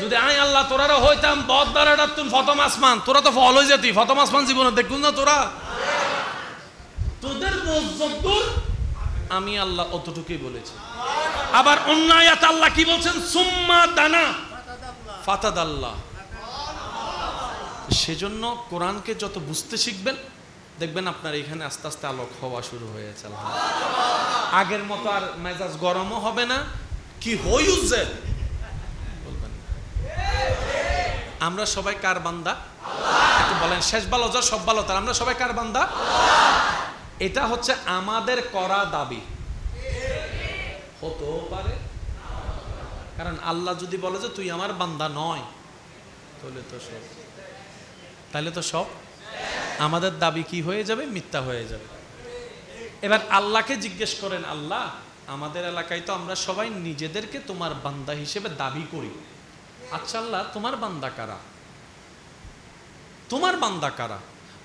যদি আই আল্লাহ তোরা হইতাম বদারাটা তুমি ফতম আসমান তোরা তো ফল হয়ে যেতি ফতম আসমান জীবনে দেখুন না তোরা তোদের বুঝ যদ্দুর আমি আল্লাহ অতটুকুই বলেছি। আবার অন্য আয়াত আল্লাহ কি বলছেন? সুম্মা দানা ফাতাদাল্লাহ। সেজন্য কোরআনকে যত বুঝতে শিখবেন দেখবেন আপনার এখানে আস্তে আস্তে আলোক হওয়া শুরু হয়েছে। আগের মতো আর মেজাজ গরমও হবে না। কি হইছে বলবেন? আমরা সবাই কার বান্দা? একটু বলেন। শেষ ভালো যা সব ভালো তার। আমরা সবাই কার বান্দা? এটা হচ্ছে আমাদের করা দাবি। হতেও পারে, কারণ আল্লাহ যদি বলে যে তুই আমার বান্দা নয় তাহলে তো সব আমাদের দাবি কি হয়ে যাবে? মিথ্যা হয়ে যাবে। এবার আল্লাহকে জিজ্ঞেস করেন, আল্লাহ আমাদের এলাকায় তো আমরা সবাই নিজেদেরকে তোমার বান্দা হিসেবে দাবি করি। আচ্ছা আল্লাহ তোমার বান্দা কারা? তোমার বান্দা কারা?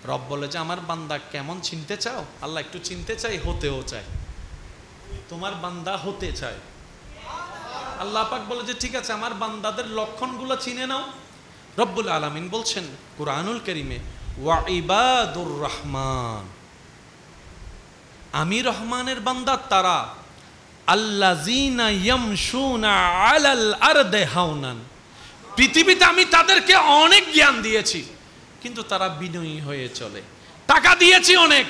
রব বলে যে আমার বান্দা কেমন চিনতে চাও? আল্লাহ একটু চিনতে চাই, হতেও চাই। তোমার বান্দা হতে চায়। আল্লাহ পাক বলে যে ঠিক আছে আমার বান্দাদের লক্ষণগুলো চিনে নাও। রব্বুল আলামিন বলছেন কুরআনুল কারীমে ওয়া ইবাদুর রহমান, আমি রহমানের বান্দা তারা আল্লাযিনা ইয়ামশুনা আলাল আরদি হাওনান, পৃথিবীতে আমি তাদেরকে অনেক জ্ঞান দিয়েছি কিন্তু তারা বিনয়ী হয়ে চলে। টাকা দিয়েছি অনেক,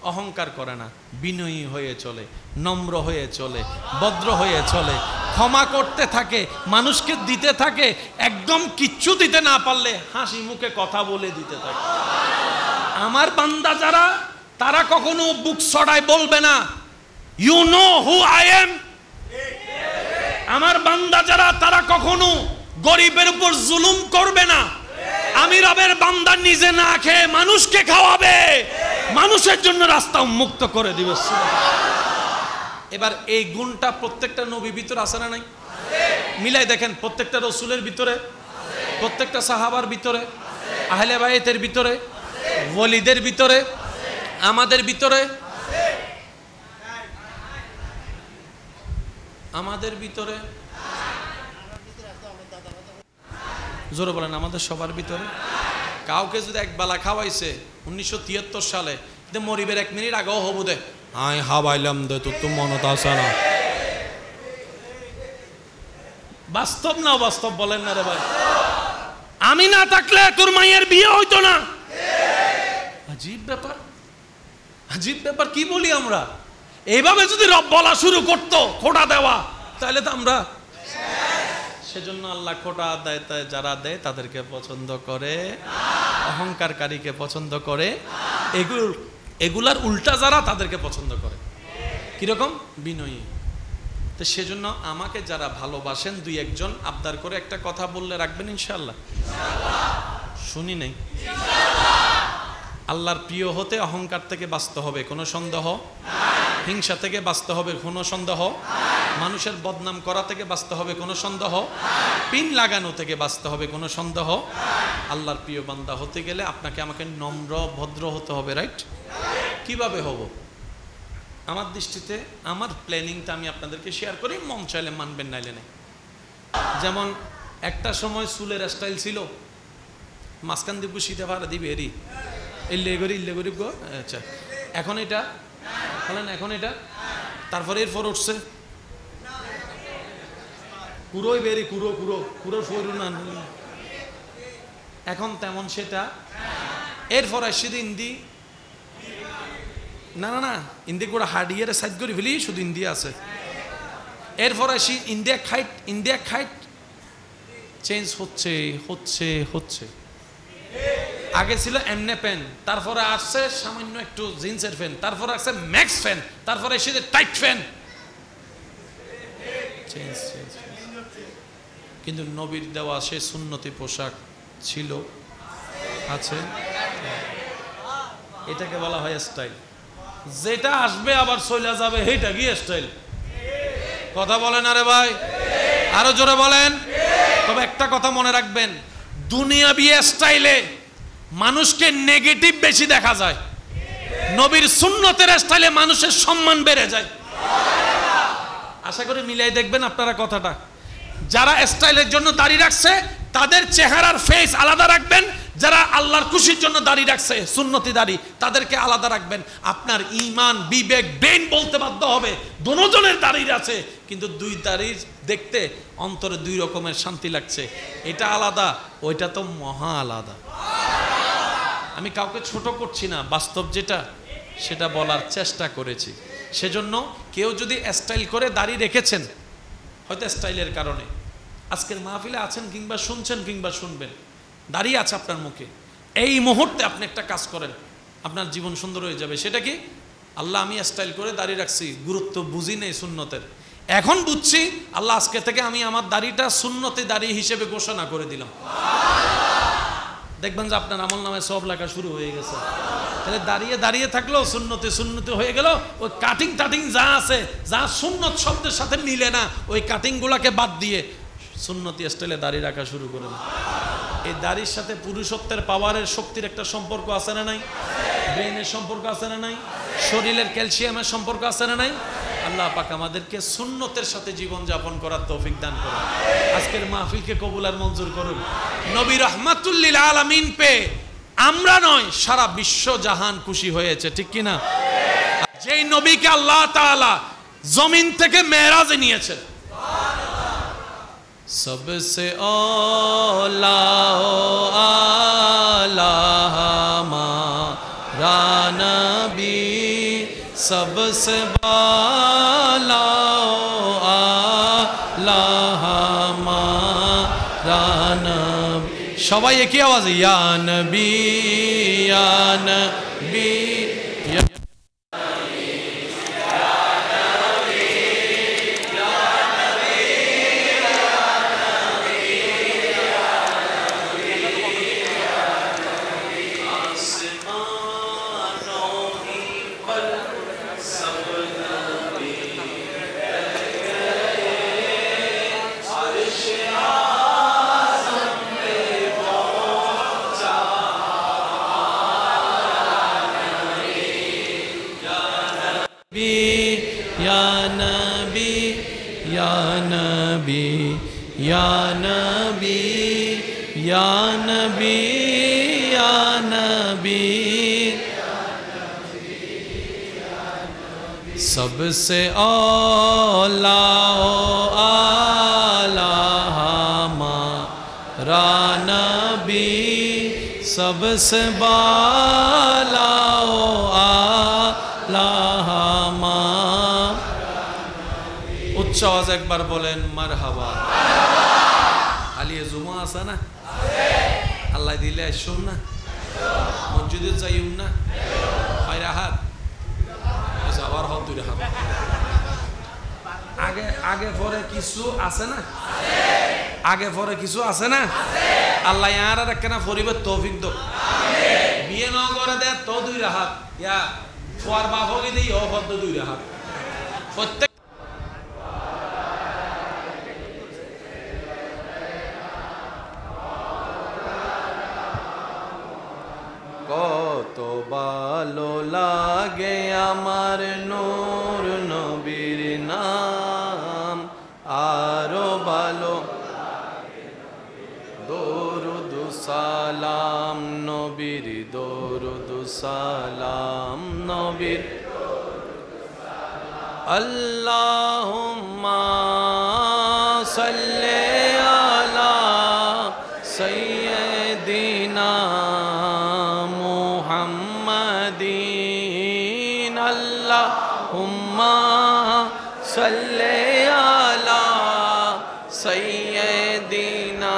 অহংকার করে না, বিনয়ী হয়ে চলে, নম্র হয়ে চলে, ভদ্র হয়ে চলে, ক্ষমা করতে থাকে, মানুষকে দিতে থাকে, একদম কিচ্ছু দিতে না পারলে হাসি মুখে কথা বলে দিতে থাকে। আমার বান্দা যারা তারা কখনো বুক ছড়ায় বলবে না you know who I am. আমার বান্দা যারা তারা কখনো গরিবের উপর জুলুম করবে না। আমি রবের বান্দা নিজে না খেয়ে মানুষকে খাওয়াবে, মানুষের জন্য রাস্তা উন্মুক্ত করে দিবে। এবার এই গুণটা প্রত্যেকটা নবী ভিতরে আছে না নাই? মিলাই দেখেন, প্রত্যেকটা রসুলের ভিতরে, প্রত্যেকটা সাহাবার ভিতরে, আহলে বাইতের ভিতরে, ওয়ালিদের ভিতরে, আমাদের ভিতরে, আমাদের ভিতরে, জোরে বলেন আমাদের সবার ভিতরে। কাউকে যদি এক বেলা খাওয়াইছে 1973 সালে, মরিবের 1 মিনিট আগেও হবু দে আই হাবাইলাম দে তোর তো মনত আছে না। বাস্তব না বাস্তব বলেন না রে ভাই? আমি না থাকলে তোর মায়ের বিয়ে হইতো না। আজীব ব্যাপার, আজীব ব্যাপার। কি বলি আমরা? এইভাবে যদি রব বলা শুরু করতো খোটা দেওয়া, তাহলে তো আমরা। সেজন্য আল্লাহ খোটা দেয়, যারা দেয় তাদেরকে পছন্দ করে, অহংকারকারীকে পছন্দ করে, এগুলার উল্টা যারা তাদেরকে পছন্দ করে। কিরকম? বিনয়ী। তো সেজন্য আমাকে যারা ভালোবাসেন 2-1 জন আবদার করে একটা কথা বললে রাখবেন ইনশাআল্লাহ। শুনি নাই? আল্লাহর প্রিয় হতে অহংকার থেকে বাঁচতে হবে, কোনো সন্দেহ। হিংসা থেকে বাঁচতে হবে, কোনো সন্দেহ। মানুষের বদনাম করা থেকে বাঁচতে হবে, কোনো সন্দেহ। পিন লাগানো থেকে বাঁচতে হবে, কোনো সন্দেহ। আল্লাহর প্রিয় বান্দা হতে গেলে আপনাকে আমাকে নম্র ভদ্র হতে হবে, রাইট? কিভাবে হব? আমার দৃষ্টিতে আমার প্ল্যানিংটা আমি আপনাদেরকে শেয়ার করি, মন চাইলে মানবেন, নাইলে নেই। যেমন একটা সময় চুলের স্টাইল ছিল মাঝখান দিব শীতে ভাড়া দিবে এরি ইল্লে গরিব গো। আচ্ছা, এখন এটা বলেন, এখন এটা, তারপরে এরপর উঠছে কুড়োই বেরি, কুড়োর ফরু না, এখন তেমন সেটা। এরপর আসছে ইন্দি, না না না ইন্দি করে হাডিয়ারে সাইড করে ফেলি, শুধু ইন্ডিয়া আছে। এরপর আসি ইন্ডিয়া খাইট চেঞ্জ হচ্ছে হচ্ছে হচ্ছে। আগে ছিল এমনে প্যান, তারপরে আসছে সামান্য একটু জিন্সের ফ্যান, তারপরে আসছে ম্যাক্স ফ্যান, তারপরে এসে টাইট ফ্যান। Change change. কিন্তু নবীর দেওয়া সে সুন্নতি পোশাক ছিল, আছে। এটাকে বলা হয় স্টাইল। যেটা আসবে আবার চলে যাবে, এইটা কি স্টাইল? কথা বলেন আরে ভাই, আরো জোরে বলেন। তবে একটা কথা মনে রাখবেন, দুনিয়াবি স্টাইলে মানুষকে নেগেটিভ বেশি দেখা যায়, নবীর সুন্নতের স্টাইলে মানুষের সম্মান বেড়ে যায়। আশা করি মিলাই দেখবেন আপনারা কথাটা। যারা স্টাইলের জন্য দাড়ি রাখছে তাদের চেহারার ফেস আলাদা রাখবেন, যারা আল্লাহর খুশির জন্য দাড়ি রাখছে সুন্নতি দাড়ি তাদেরকে আলাদা রাখবেন। আপনার ঈমান বিবেক ব্রেন বলতে বাধ্য হবে দুজনের দাড়ি আছে, কিন্তু দুই দাড়ি দেখতে অন্তরে দুই রকমের শান্তি লাগছে, এটা আলাদা, ওইটা তো মহা আলাদা। আমি কাউকে ছোট করছি না, বাস্তব যেটা সেটা বলার চেষ্টা করেছি। সেজন্য কেউ যদি স্টাইল করে দাড়ি রেখেছেন, হয়তো স্টাইলের কারণে আজকের মাহফিলে আছেন কিংবা শুনছেন কিংবা শুনবেন, দাঁড়িয়ে আছে আপনার মুখে, এই মুহূর্তে আপনি একটা কাজ করেন, আপনার জীবন সুন্দর হয়ে যাবে। সেটা কি? আল্লাহ আমি স্টাইল করে দাড়ি রাখছি, গুরুত্ব বুঝি নেই সুন্নতের, এখন বুঝছি, আল্লাহ আজকে থেকে আমি আমার দাড়িটা সুন্নতি দাড়ি হিসেবে ঘোষণা করে দিলাম। দেখবেন যে আপনার আমল নামায় সব লেখা শুরু হয়ে গেছে। তাহলে দাঁড়িয়ে দাঁড়িয়ে থাকলো সুন্নতি সুন্নতি হয়ে গেল। ওই কাটিং টাটিং যা আছে, যা সুন্নত শব্দের সাথে মিলে না, ওই কাটিং গুলাকে বাদ দিয়ে সুন্নতি স্টাইলে দাড়ি রাখা শুরু করে দেন। এই দাড়ির সাথে পুরুষত্বের পাওয়ারের শক্তির একটা সম্পর্ক আছে না নাই? ব্রেনের সম্পর্ক আছে না নাই? শরীরের ক্যালসিয়ামের সম্পর্ক আছে না নাই? আল্লাহ পাক আমাদেরকে সুন্নতের সাথে জীবন যাপন করার তৌফিক দান করুন। আজকের মাহফিলকে কবুল আর মঞ্জুর করুন। নবী রাহমাতুল লিল আলামিন পে আমরা নয়, সারা বিশ্ব জাহান খুশি হয়েছে, ঠিক কি না? যেই নবীকে আল্লাহ তাআলা জমিন থেকে মেরাজে নিয়েছেন, सबसे औला आला हमारा नबी, सबसे बाला आला हमारा नबी। সবাই একই আওয়াজে ইয়া নবী ইয়া নবী। सबसे औला आला हमारा नबी, सबसे बाला आला हमारा। उच्च आवाज एक बार बोलें मरहबा। আলিয়ে জুমা আছে না? আল্লাহ দিলে আসুন না, মসজিদে যাইউন না, পায়রা হাত আবার হাত দুই হাত। আগে আগে পরে কিছু আছে না? আগে পরে কিছু আছে না? আল্লাহ ইয়ার আর একখানা পরিবার তৌফিক দাও। বিয়ে ন করে দে তো দুই হাত, ইয়া ফুয়ার বাপ হয়ে দিই ও হদ দুই হাত। প্রত্যেক কত ভালো লাগে আমার নূর নবীর নাম, আরো ভালো দরুদ সালাম নবীর, দরুদ সালাম নবীর। আল্লাহুম্মা সাল্লি আলা সাইয়্যিদিনা মুহাম্মাদিন, আল্লাহুম্মা সাল্লি আলা সাইয়্যিদিনা।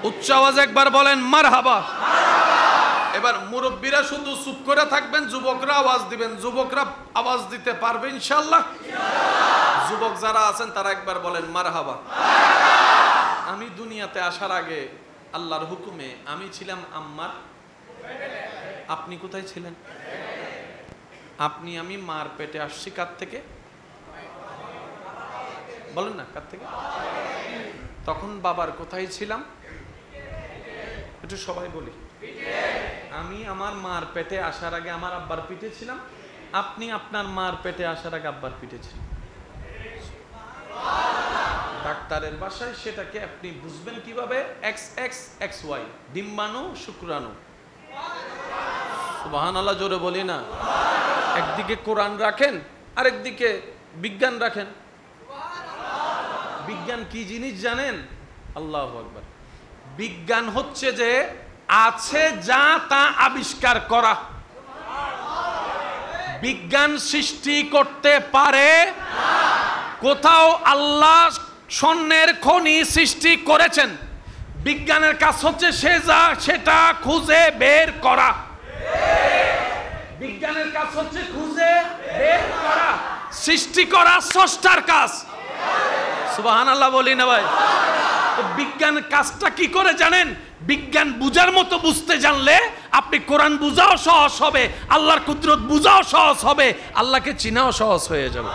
উচ্চ আওয়াজে একবার বলেন মারহাবা। এবার মুরব্বীরা শুধু চুপ করে থাকবেন, যুবকরা আওয়াজ দিবেন। যুবকরা আওয়াজ দিতে পারবে ইনশাআল্লাহ? যুবক যারা আছেন তারা একবার বলেন মারহাবা। আমি দুনিয়াতে আসার আগে আল্লাহর হুকুমে আমি ছিলাম আম্মার। আপনি কোথায় ছিলেন? আপনি আমি মার পেটে আসছি কার থেকে বলেন না, কার থেকে? তখন বাবার কোথায় ছিলাম একটু সবাই বলি। আমি আমার মার পেটে আসার আগে আমার আব্বার পিঠে ছিলাম, আপনি আপনার মার পেটে আসার আগে আব্বার পিঠে ছিলেন। ডাক্তারের ভাষায় সেটাকে আপনি বুঝবেন কিভাবে? এক্স এক্স এক্স ওয়াই, ডিম্বাণু শুক্রাণু। সুবহানাল্লাহ জোরে বলি না। একদিকে কোরআন রাখেন, আরেকদিকে বিজ্ঞান রাখেন। বিজ্ঞান কি জিনিস জানেন? আল্লাহু আকবার। বিজ্ঞান হচ্ছে যে আছে যা তা আবিষ্কার করা। বিজ্ঞান সৃষ্টি করতে পারে কোথাও আল্লাহ স্বর্ণের খনি সৃষ্টি করেছেন, বিজ্ঞানের কাজ হচ্ছে সেটা খুঁজে বের করা। বিজ্ঞানের কাজ হচ্ছে খুঁজে বের করা, সৃষ্টি করা স্রষ্টার কাজ। সুবহানাল্লাহ বলি না ভাই। তো বিজ্ঞান কাজটা কি করে জানেন? বিজ্ঞান বুঝার মতো বুঝতে জানলে আপনি কোরআন বুঝাও সহজ হবে, আল্লাহর কুদরত বুঝাও সহজ হবে, আল্লাহকে চিনাও সহজ হয়ে যাবে।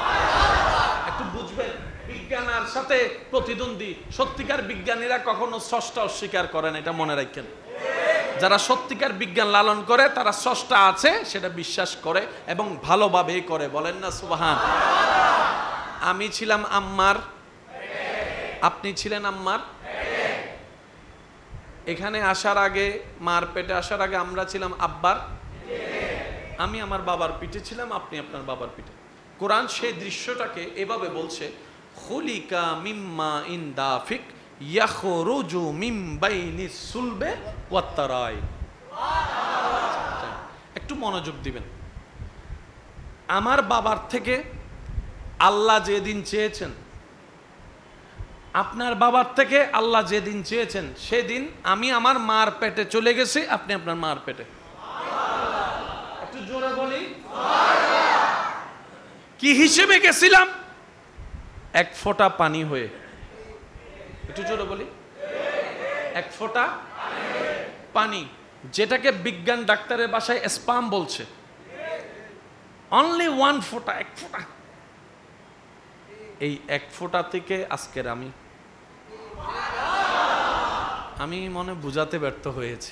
একটু বুঝবেন, বিজ্ঞান আর সাথে প্রতিদ্বন্দ্বী। সত্যিকার বিজ্ঞানীরা কখনো স্রষ্টা অস্বীকার করেন, এটা মনে রাখেন। যারা সত্যিকার বিজ্ঞান লালন করে তারা স্রষ্টা আছে সেটা বিশ্বাস করে এবং ভালোভাবেই করে। বলেন না সুবহান। আমি ছিলাম আম্মার, আপনি ছিলেন আম্মার। এখানে আসার আগে, মার পেটে আসার আগে আমরা ছিলাম আব্বার। আমি আমার বাবার পিঠে ছিলাম, আপনি আপনার বাবার পিঠে। কোরআন সেই দৃশ্যটাকে এভাবে বলছে, খুলিকা মিম্মা ইন দাফিক ইয়াখরুজু মিন বাইনিস সুলবে ওয়াত তারাই। একটু মনোযোগ দিবেন। আমার বাবার থেকে আল্লাহ যেদিন চেয়েছেন, আপনার বাবার থেকে আল্লাহ যেদিন চেয়েছেন, সেদিন আমি আমার মার পেটে চলে গেছি, আপনি আপনার মার পেটে। একটু জোরে বলি। কি হিসেবে গেছিলাম? এক ফোঁটা পানি হয়ে। একটু জোরে বলি। এক ফোঁটা পানি, যেটাকে বিজ্ঞান ডাক্তারের ভাষায় স্পাম বলছে। অনলি ওয়ান ফোঁটা, এক ফোঁটা। এই এক ফোঁটা থেকে আজকের আমি মনে বুঝাতে ব্যর্থ হয়েছি।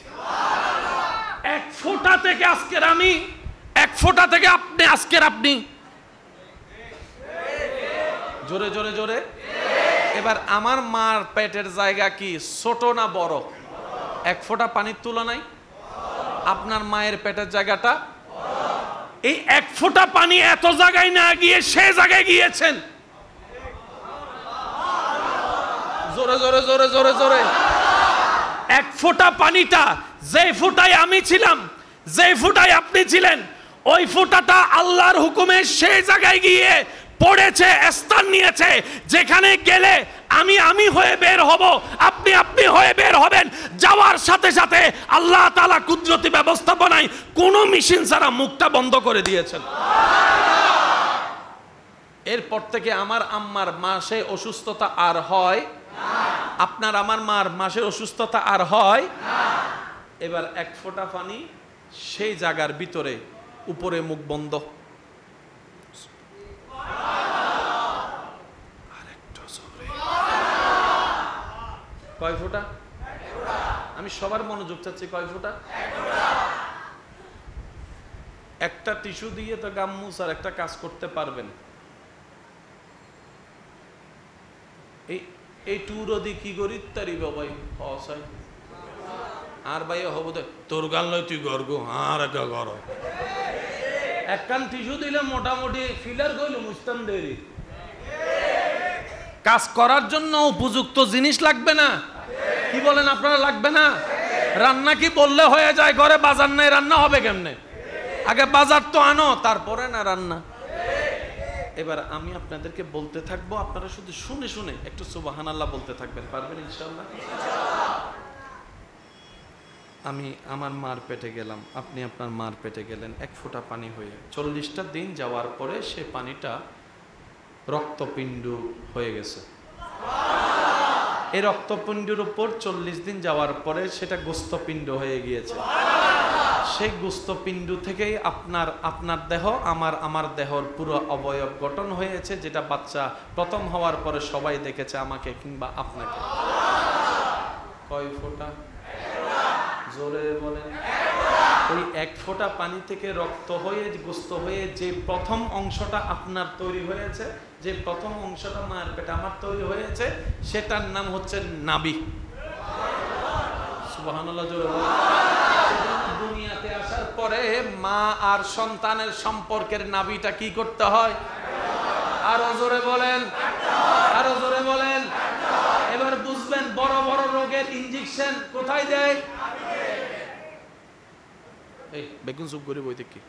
এক ফোঁটা থেকে আজকের আমি, এক ফোঁটা থেকে আপনি, আজকের আপনি। জোরে জোরে জোরে। এবার আমার মার পেটের জায়গা কি ছোট না বড়? এক ফোঁটা পানির তুলনায় আপনার মায়ের পেটের জায়গাটা। এই এক ফোঁটা পানি এত জায়গায় না গিয়ে সে জায়গায় গিয়েছেন। জোরে জোরে জোরে জোরে জোরে। এক ফোঁটা পানিটা, যে ফোঁটায় আমি ছিলাম, যে ফোঁটায় আপনি ছিলেন, ওই ফোঁটাটা আল্লাহর হুকুমে সেই জায়গায় গিয়ে পড়েছে, স্থান নিয়েছে, যেখানে গেলে আমি হয়ে বের হব, আপনি হয়ে বের হবেন। যাওয়ার সাথে সাথে আল্লাহ তাআলা কুদরতি ব্যবস্থাপনায় কোনো মেশিন ছাড়া মুখটা বন্ধ করে দিয়েছেন। এরপর থেকে আমার আম্মার মাসে অসুস্থতা আর হয় না, আপনার আমার মার মাসে অসুস্থতা আর হয় না। এবার এক ফোঁটা পানি সেই জায়গার ভিতরে, উপরে মুখ বন্ধ। কয় ফোঁটা? আমি সবার মনোযোগ চাচ্ছি। কয় ফোঁটা? একটা টিস্যু দিয়ে তো গাম্মুস আর একটা কাজ করতে পারবেন। এই টুরদি কি করি তারি বাবাই হসাই আর ভাই হব দে তোর গাল নয়, তুই গর্গ আর একটা গর। একখান টিস্যু দিলে মোটামুটি ফিলার গইল মুস্তান দেরি। কাজ করার জন্য উপযুক্ত জিনিস লাগবে না? কি বলেন আপনারা, লাগবে না? রান্না কি বললে হয়ে যায়? ঘরে বাজার নাই, রান্না হবে কেমনে? আগে বাজার তো আনো, তারপরে না রান্না। এবার আমি আপনাদেরকে বলতে থাকবো, আপনারা শুধু শুনে শুনে একটু সুবহানাল্লাহ বলতে থাকবেন। পারবেন ইনশাআল্লাহ? আমি আমার মার পেটে গেলাম, আপনি আপনার মার পেটে গেলেন, এক ফোঁটা পানি হয়ে 40টা দিন যাওয়ার পরে সে পানিটা রক্তপিণ্ড হয়ে গেছে। এই রক্তপিণ্ডের উপর 40 দিন যাওয়ার পরে সেটা গোস্তপিণ্ড হয়ে গিয়েছে। সেই গোস্তপিণ্ড থেকেই আপনার দেহ আমার দেহর পুরো অবয়ব গঠন হয়েছে, যেটা বাচ্চা প্রথম হওয়ার পরে সবাই দেখেছে আমাকে কিংবা আপনাকে। কয় ফোঁটা? জোরে বলেন। ওই এক ফোঁটা পানি থেকে রক্ত হয়ে গোস্ত হয়ে যে প্রথম অংশটা আপনার তৈরি হয়েছে, যে প্রথম অংশটা মায়ের পেটে আমার তৈরি হয়েছে, সেটার নাম হচ্ছে নাভি। সুবহানাল্লাহ, জোরে বলেন। দুনিয়াতে আসার পরে মা আর সন্তানের সম্পর্কের নাভিটা কি করতে হয়? আরো জোরে বলেন, আরো জোরে বলেন। এবার বুঝবেন বড় বড় রোগের ইনজেকশন কোথায় দেয়? এই বেগুন চুপ করে বই দেখি।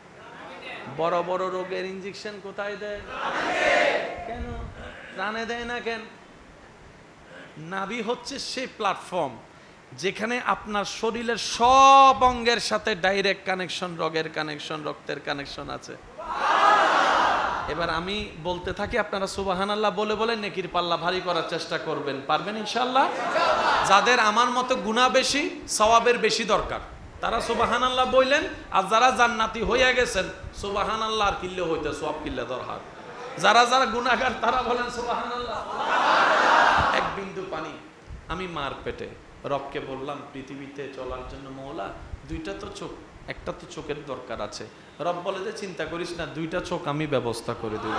বড় বড় রোগের ইনজেকশন কোথায় দেয়? কেন প্রাণে দেয় না কেন? নাভি হচ্ছে সেই প্ল্যাটফর্ম যেখানে আপনার শরীরের সব অঙ্গের সাথে ডাইরেক্ট কানেকশন, রগের কানেকশন, রক্তের কানেকশন আছে। এবার আমি বলতে থাকি, আপনারা সুবহানাল্লাহ বলে বলে নেকির পাল্লা ভারী করার চেষ্টা করবেন। পারবেন ইনশাআল্লাহ? যাদের আমার মতো গুনাহ বেশি, সওয়াবের বেশি দরকার, তারা সুবহানাল্লাহ বললেন। আর যারা জান্নাতি হয়ে গেছেন, সুবহানাল্লাহ আর কিল্লে হইতে সওয়াব কিল্লে দরকার। যারা যারা গুনাহগার তারা বলেন সুবহানাল্লাহ। এক বিন্দু পানি আমি মার পেটে, রবকে বললাম পৃথিবীতে চলার জন্য মওলা দুইটা তো চোখ, একটা তো চোখের দরকার আছে। রব বলে যে চিন্তা করিস না, দুইটা চোখ আমি ব্যবস্থা করে দেব।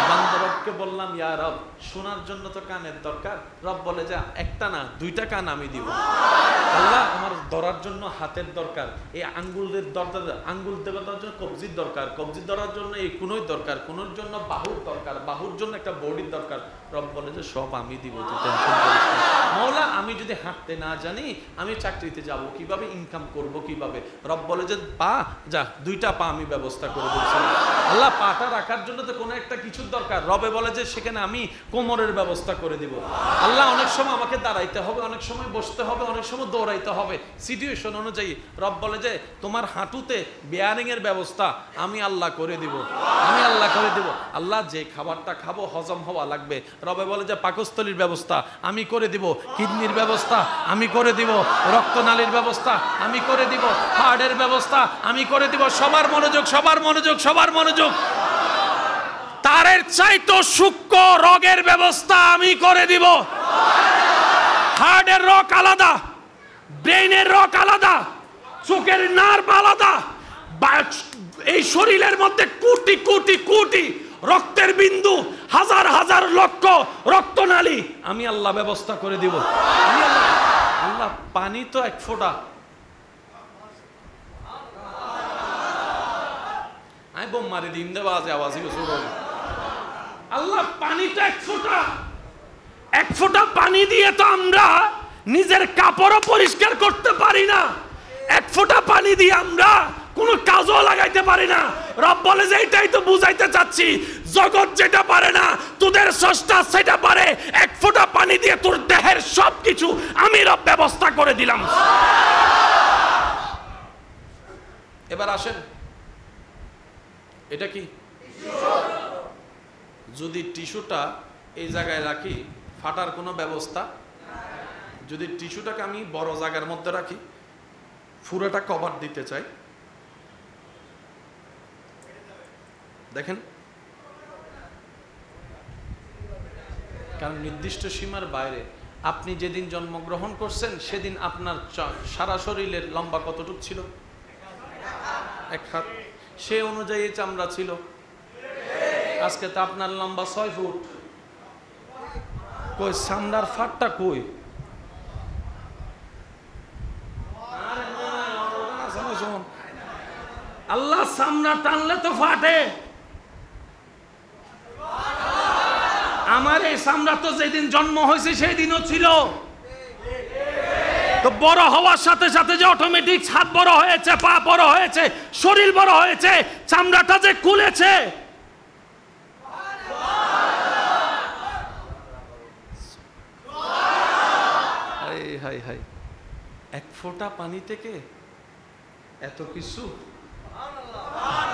বান্দা রবকে বললাম ইয়া রব শোনার জন্য তো কানের দরকার। রব বলে যে একটা না দুইটা কান আমি দিব। আল্লাহ আমার ধরার জন্য হাতের দরকার, এই আঙ্গুলের দরকার, আঙ্গুল দেওয়ার জন্য কবজির দরকার, কবজি ধরার জন্য এই কোনোই দরকার, কোনোর জন্য বাহুর দরকার, বাহুর জন্য একটা বডির দরকার। রব বলে যে সব আমি দিব, তুই টেনশন করিস না। মওলা আমি যদি হাঁটতে না জানি আমি চাকরিতে যাব কিভাবে, ইনকাম করব কিভাবে? রব বলে যে পা যা, দুইটা পা আমি ব্যবস্থা করে দিচ্ছি। আল্লাহ পাটা রাখার জন্য তো কোনো একটা কিছুর দরকার, রবে বলে যে সেখানে আমি কোমরের ব্যবস্থা করে দিব। আল্লাহ অনেক সময় আমাকে দাঁড়াইতে হবে, অনেক সময় বসতে হবে, অনেক সময় দৌড়াইতে হবে, সিচুয়েশন অনুযায়ী। রব বলে যে তোমার হাঁটুতে বিয়ারিং এর ব্যবস্থা আমি আল্লাহ করে দিব, আমি আল্লাহ করে দিব। আল্লাহ যে খাবারটা খাবো হজম হওয়া লাগবে, রবে বলে যে পাকস্থলীর ব্যবস্থা আমি করে দিব, কিডনির ব্যবস্থা আমি করে দিব, রক্তনালীর ব্যবস্থা আমি করে দিব, হার্টের ব্যবস্থা আমি করে দিব। সবার মনোযোগ, সবার মনোযোগ, সবার মনোযোগ। তারের চাইতো সূক্ষ্ম রোগের ব্যবস্থা আমি করে দিব। হার্টের রোগ আলাদা, ব্রেইনের রোগ আলাদা, চোখের নার্ভ আলাদা, এই শরীরের মধ্যে কোটি কোটি কোটি রক্তের বিন্দু, হাজার হাজার লক্ষ রক্তনালী আমি আল্লাহ ব্যবস্থা করে দিব। আমি আল্লাহ পানি তো এক ফোঁটা, আমি বোম মারি দিন দেবা আজ আওয়াজই শুরু। আল্লাহ পানিটা এক ফোঁটা, এক ফোঁটা পানি দিয়ে তো আমরা নিজের কাপড়ও পরিষ্কার করতে পারি না। এক ফোঁটা পানি দিয়ে আমরা কোনো কাজও লাগাইতে পারি না। রব বলে যে এটাই তো বুঝাইতে চাচ্ছি, জগৎ যেটা পারে না তোদের স্রষ্টা সেটা পারে। এক ফোঁটা পানি দিয়ে তোর দেহের সবকিছু আমি রব ব্যবস্থা করে দিলাম। এবার আসেন, এটা কি? যদি টিস্যুটা এই জায়গায় রাখি ফাটার কোনো ব্যবস্থা, যদি টিস্যুটাকে আমি বড় জায়গার মধ্যে রাখি, পুরোটা কভার দিতে চাই, দেখেন, কারণ নির্দিষ্ট সীমার বাইরে। আপনি যেদিন জন্মগ্রহণ করছেন সেদিন আপনার সারা শরীরের লম্বা কতটুকু ছিল? এক হাত। সে অনুযায়ী চামড়া ছিল। আজকে তো আপনার লম্বা 6 ফুট। কই চামড়ার ফাটটা কই? আল্লাহ চামড়া টানলে তো ফাটে। আমার এই চামড়া তো যেদিন জন্ম হয়েছে সেই দিনও ছিল। তো বড় হওয়ার সাথে সাথে যে অটোমেটিক হাত বড় হয়েছে, পা বড় হয়েছে, শরীর বড় হয়েছে, চামড়াটা যে খুলেছে। হাই হাই, এক ফোঁটা পানি থেকে এত কিছু।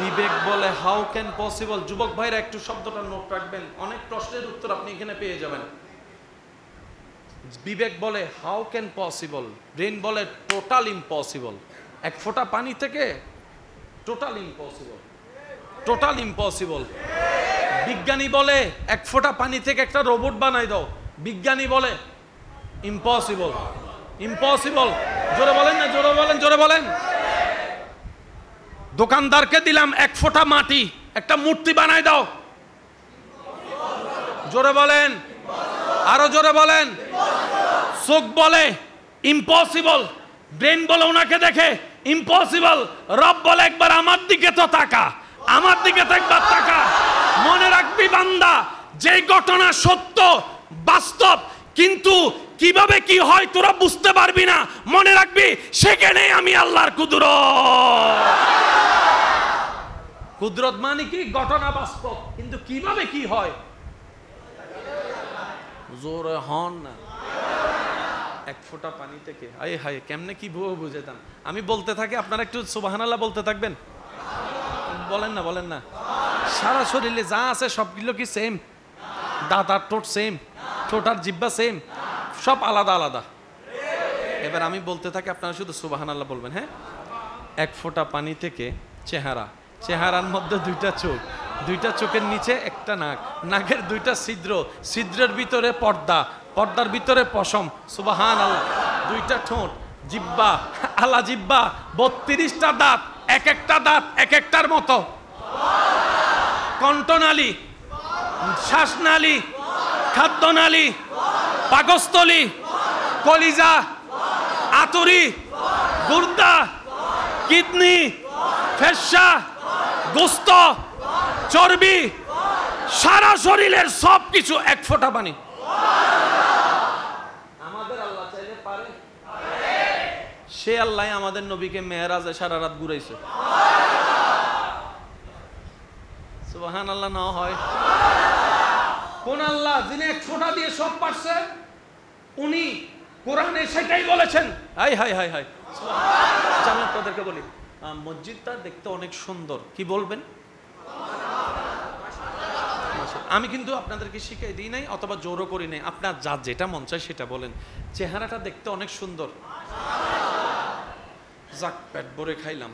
বিবেক বলে হাউ ক্যান পসিবল। যুবক ভাইরা একটু শব্দটা নোট রাখবেন, অনেক প্রশ্নের উত্তর আপনি এখানে পেয়ে যাবেন। বিবেক বলে হাউ ক্যান পসিবল, ব্রেন বলে টোটাল ইম্পসিবল। এক ফোঁটা পানি থেকে টোটাল ইম্পসিবল, টোটাল ইম্পসিবল। বিজ্ঞানী বলে এক ফোঁটা পানি থেকে একটা রোবট বানাই দাও, বিজ্ঞানী বলে ইম্পসিবল, ইম্পসিবল। জোরে বলেন না, জোরে বলেন, জোরে বলেন। দোকানদারকে দিলাম এক ফোঁটা মাটি, একটা মূর্তি বানাই দাও, জোরে বলেন, আরো জোরে বলেন। চোখ বলে ইম্পসিবল, ব্রেন বলে ওনাকে দেখে ইম্পসিবল, রব বলে একবার আমার দিকে তো তাকা, আমার দিকে তো একবার তাকা। মনে রাখবি বান্দা, যে ঘটনা সত্য বাস্তব, কিন্তু কিভাবে কি হয় তোরা বুঝতে পারবি না। মনে রাখবি সেখানে আমি আল্লাহর কুদরত। কুদরত মানে কি? ঘটনা বাস্তব, কিন্তু কিভাবে কি হয় জোরে হন না। এক ফোঁটা পানি থেকে আয় হায় কেমনে কি বুঝেতাম। আমি বলতে থাকি, আপনারা একটু সুবহানাল্লাহ বলতে থাকবেন। বলেন না, বলেন না। সারা শরীরে যা আছে সবগুলো কি সেম? দাঁত আর ঠোঁট সেম, ঠোঁট আর জিহ্বা সেম, সব আলাদা আলাদা। এবার আমি বলতে থাকি, আপনারা শুধু সুবহানাল্লাহ বলবেন। হ্যাঁ, এক ফোঁটা পানি থেকে চেহারা, চেহারার মধ্যে দুইটা চোখ, দুইটা চোখের নিচে একটা নাক, নাকের দুইটা ছিদ্র, ছিদ্রের ভিতরে পর্দা, পর্দার ভিতরে পশম, সুবহানাল্লাহ। দুইটা ঠোঁট, জিহ্বা, আলা জিহ্বা, 32টা দাঁত, এক একটা দাঁত এক একটার মতো, কণ্ঠনালী, শ্বাসনালী, খাদ্যনালী, পাকস্থলী, কলিজা, আতরি, গুর্দা, কিডনি, ফেফসা, গোস্ত, চর্বি, সারা শরীরের সব কিছু এক ফোঁটা পানি। আমাদের আল্লাহ চাইলে পারে। সে আল্লাহ আমাদের নবীকে মেরাজে সারা রাত ঘুরাইছে। সুবহানাল্লাহ না হয়? কোন আল্লাহ? যিনি এক ফোঁটা দিয়ে সব পারছে, উনি কোরআনে সেটাই বলেছেন। High high high high. আমি আপনাদেরকে বলি, মসজিদটা দেখতে অনেক সুন্দর, কি বলবেন? আমি কিন্তু আপনাদেরকে শিখাই দিই নাই অথবা জোরও করি নাই, আপনার যা যেটা মন চায় সেটা বলেন। চেহারাটা দেখতে অনেক সুন্দর, যাক পেট ভরে খাইলাম।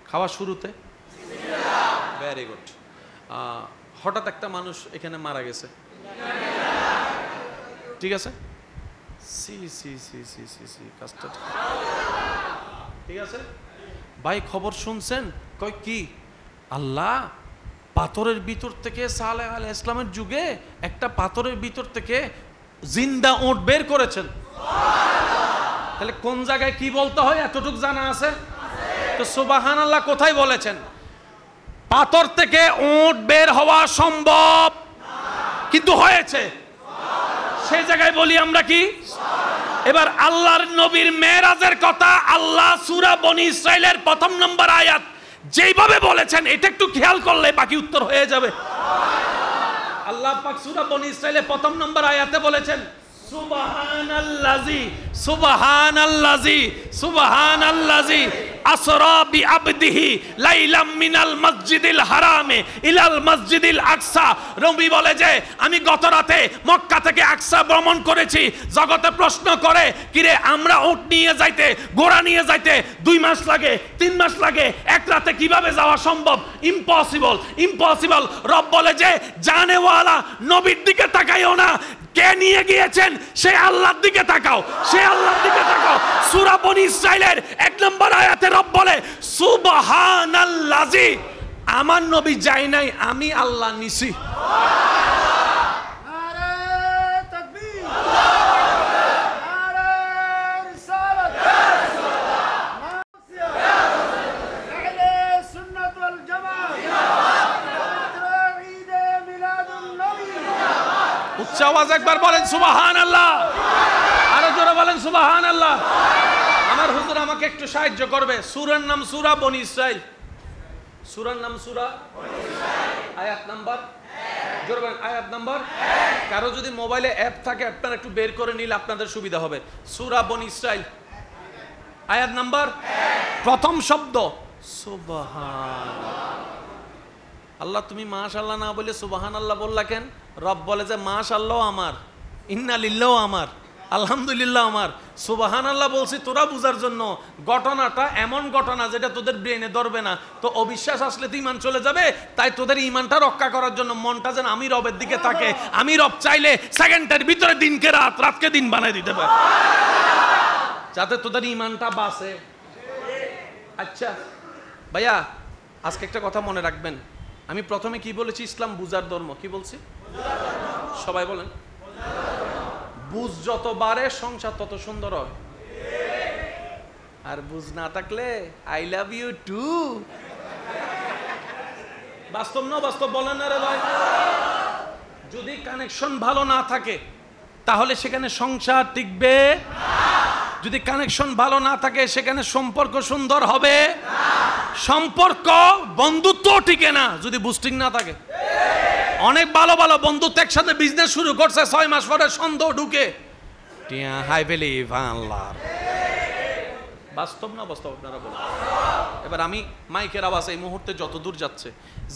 খাওয়া শুরুতে ভেরি গুড। হঠাৎ একটা মানুষ এখানে মারা গেছে, ঠিক আছে? সি সি সি সি সি সি কাজটা ঠিক আছে ভাই? খবর শুনছেন? কই কি? আল্লাহ পাথরের ভিতর থেকে সালেহ আলাইহিস সালামের যুগে একটা পাথরের ভিতর থেকে জিন্দা উট বের করেছেন। তাহলে কোন জায়গায় কি বলতে হয় এতটুকু জানা আছে তো? সুবহানাল্লাহ কোথায় বলেছেন? পাথর থেকে উট বের হওয়া সম্ভব, কিন্তু হয়েছে। সেই জায়গায় বলি আমরা কি? এবার আল্লাহর নবীর মেরাজের কথা আল্লাহ সূরা বনী ইসরাইলের 1 নম্বর আয়াত যেইভাবে বলেছেন, এটা একটু খেয়াল করলে বাকি উত্তর হয়ে যাবে। আল্লাহ পাক সূরা বনী ইসরাইলের 1 নম্বর আয়াতে বলেছেন, সুবহানাল্লাযী সুবহানাল্লাযী সুবহানাল্লাযী আসরা বিআবদিহি লাইলাম মিনাল মসজিদিল হারামে ইলাল মসজিদিল আকসা। নবী বলে যে আমি গত রাতে মক্কা থেকে আকসা ভ্রমণ করেছি। জগতে প্রশ্ন করে, কিরে আমরা উট নিয়ে যাইতে, ঘোড়া নিয়ে যাইতে 2 মাস লাগে, 3 মাস লাগে, এক রাতে কিভাবে যাওয়া সম্ভব? Impossible, impossible. রব বলে যে জানেওয়ালা নবীর দিকে তাকাইও না, কে নিয়ে গিয়েছেন সে আল্লাহর দিকে তাকাও, সে আল্লাহর দিকে তাকাও। সূরা বনী ইসরাইলের 1 নম্বর আয়াতে রব বলে সুবহানাল্লাযী, আমার নবী যাই নাই, আমি আল্লাহ নিছি। নারে তাকবীর, নারে রিসালাত, আহলে সুন্নাত ওয়াল জামাত, ঈদ মিলাদুন নবী। উচ্চ আওয়াজ একবার বলেন সুবহানাল্লাহ, আরো জোরে বলেন সুবহানাল্লাহ। আমার হুজুর আমাকে একটু সাহায্য করবে। সূরার নাম সূরা বনী ইসরাইল, সূরার নাম সূরা বনী ইসরাইল, আয়াত নাম্বার 1। জোরে বলেন আয়াত নাম্বার 1। কারো যদি মোবাইলে অ্যাপ থাকে আপনারা একটু বের করে নিলে আপনাদের সুবিধা হবে। সূরা বনী ইসরাইল আয়াত নাম্বার প্রথম শব্দ সুবহান। আল্লাহ তুমি মাশাআল্লাহ না বলে সুবহানাল্লাহ বললা কেন? রব বলে যে মাশাআল্লাহ আমার, ইন্না লিল্লাহ আমার, আলহামদুলিল্লাহ আমার। সুবহানাল্লাহ বলছি তোরা বুঝার জন্য। ঘটনাটা এমন ঘটনা যেটা তোদের ব্রেনে ধরবে না, তো অবিশ্বাস আসলে তো ইমান চলে যাবে। তাই তোদের ইমানটা রক্ষা করার জন্য মনটা যেন আমি রবের দিকে থাকে। আমি রব চাইলে সেকেন্ডের ভিতরে দিনকে রাত, রাতকে দিন বানাই দিতে পারে, যাতে তোদের ইমানটা বাঁচে। আচ্ছা ভাইয়া, আজকে একটা কথা মনে রাখবেন। আমি প্রথমে কি বলেছি? ইসলাম বুঝার ধর্ম। কি বলছি? সবাই বলেন। বুঝ যত বাড়ে সংসার তত সুন্দর হয়। আর বুঝ না থাকলে আই লাভ ইউ টু। বাস্তব না বাস্তব বলেন না রে ভাই? যদি কানেকশন ভালো না থাকে তাহলে সেখানে সংসার টিকবে। যদি কানেকশন ভালো না থাকে সেখানে সম্পর্ক সুন্দর হবে। সম্পর্ক বন্ধুত্ব টিকে না যদি বুস্টিং না থাকে। অনেক ভালো ভালো বন্ধুত্ব একসাথে বিজনেস শুরু করছে, 6 মাস পরে সন্দেহ ঢুকে। হাই বিলিভ আল্লাহ। বাস্তব না বাস্তব আপনারা বলেন। এবার আমি মাইকের আওয়াজ এই মুহূর্তে যত দূর যাচ্ছে,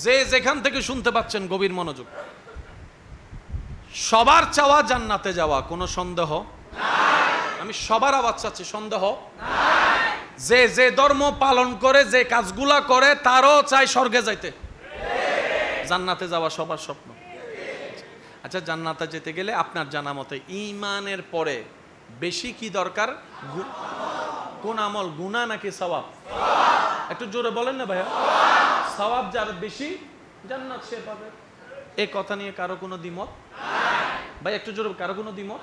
যে যেখান থেকে শুনতে পাচ্ছেন গভীর মনোযোগ। সবার চাওয়া জান্নাতে যাওয়া, কোনো সন্দেহ নাই। আমি সবার আওয়াজ চাচ্ছি, সন্দেহ নাই। যে যে ধর্ম পালন করে, যে কাজগুলা করে, তারও চাই স্বর্গে যাইতে, জান্নাতে যাওয়া সবার স্বপ্ন। আচ্ছা, জান্নাতে যেতে গেলে আপনার জানা মতে ঈমানের পরে বেশি কি দরকার? কোন আমল, গুনাহ নাকি সওয়াব? একটু জোরে বলেন না ভাইয়া। সওয়াব যার বেশি জান্নাত সে পাবে। এই কথা নিয়ে কারো কোনো দ্বিমত ভাই? একটু জোরে, কারো কোনো দ্বিমত?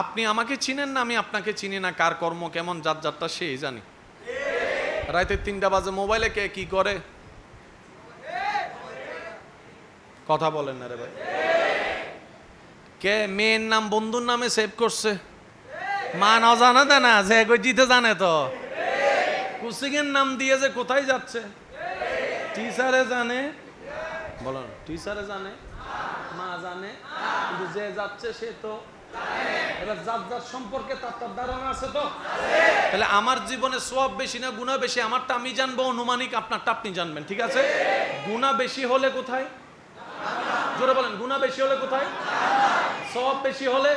আপনি আমাকে চিনেন না, আমি আপনাকে চিনি না। কার কর্ম কেমন, যার যারটা সেই জানি। রাতে 3টা বাজে মোবাইলে কে কি করে কথা বলেন না রে ভাই? কে মেয়ের নাম বন্ধুর নামে সেভ করছে, মা না জানা দেয় না, যে জিতে জানে তো। কুসিংয়ের নাম দিয়ে যে কোথায় যাচ্ছে টিচারে জানে, বলেন টিচারে জানে, মা জানে, কিন্তু যে যাচ্ছে সে তো। এবার যার যার সম্পর্কে তার তার ধারণা আছে তো। তাহলে আমার জীবনে সওয়াব বেশি না গুনাহ বেশি, আমারটা আমি জানবো অনুমানিক, আপনারটা আপনি জানবেন, ঠিক আছে? গুনাহ বেশি হলে কোথায়? জোরে বলেন, গুনাহ বেশি হলে কোথায়? সওয়াব বেশি হলে।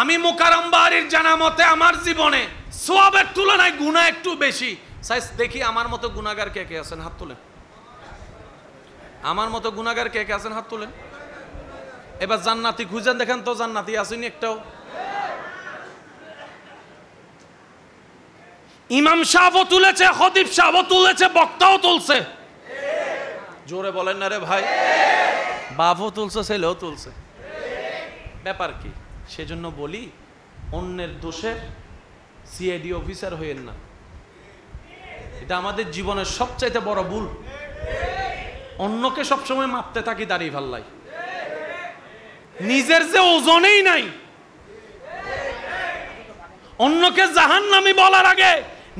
আমি মুকাররম বাড়ির জানা মতে আমার জীবনে সওয়াবের তুলনায় গুনাহ একটু বেশি। সাইজ দেখি আমার মতো গুনাহগার কে কে আছেন, হাত তোলেন। আমার মতো গুনাহগার কে কে আছেন, হাত তোলেন। এবার জান্নাতি খুঁজেন, দেখেন তো জান্নাতি আসেনি একটাও। ইমাম সাহেবও তুলেছে, খতিব সাহেবও তুলেছে, বক্তাও তুলছে। জোরে বলেন না রে ভাই? বাপও তুলছে, ছেলেও তুলছে। ব্যাপার কি? সেজন্য বলি, অন্যের দোষে সিআইডি অফিসার হইেন না। এটা আমাদের জীবনের সবচাইতে বড় ভুল। অন্যকে সবসময় মাপতে থাকি দাঁড়িয়ে ভাল্লাই, নিজের যে ওজনেই নাই। অন্যকে জাহান্নামী বলার আগে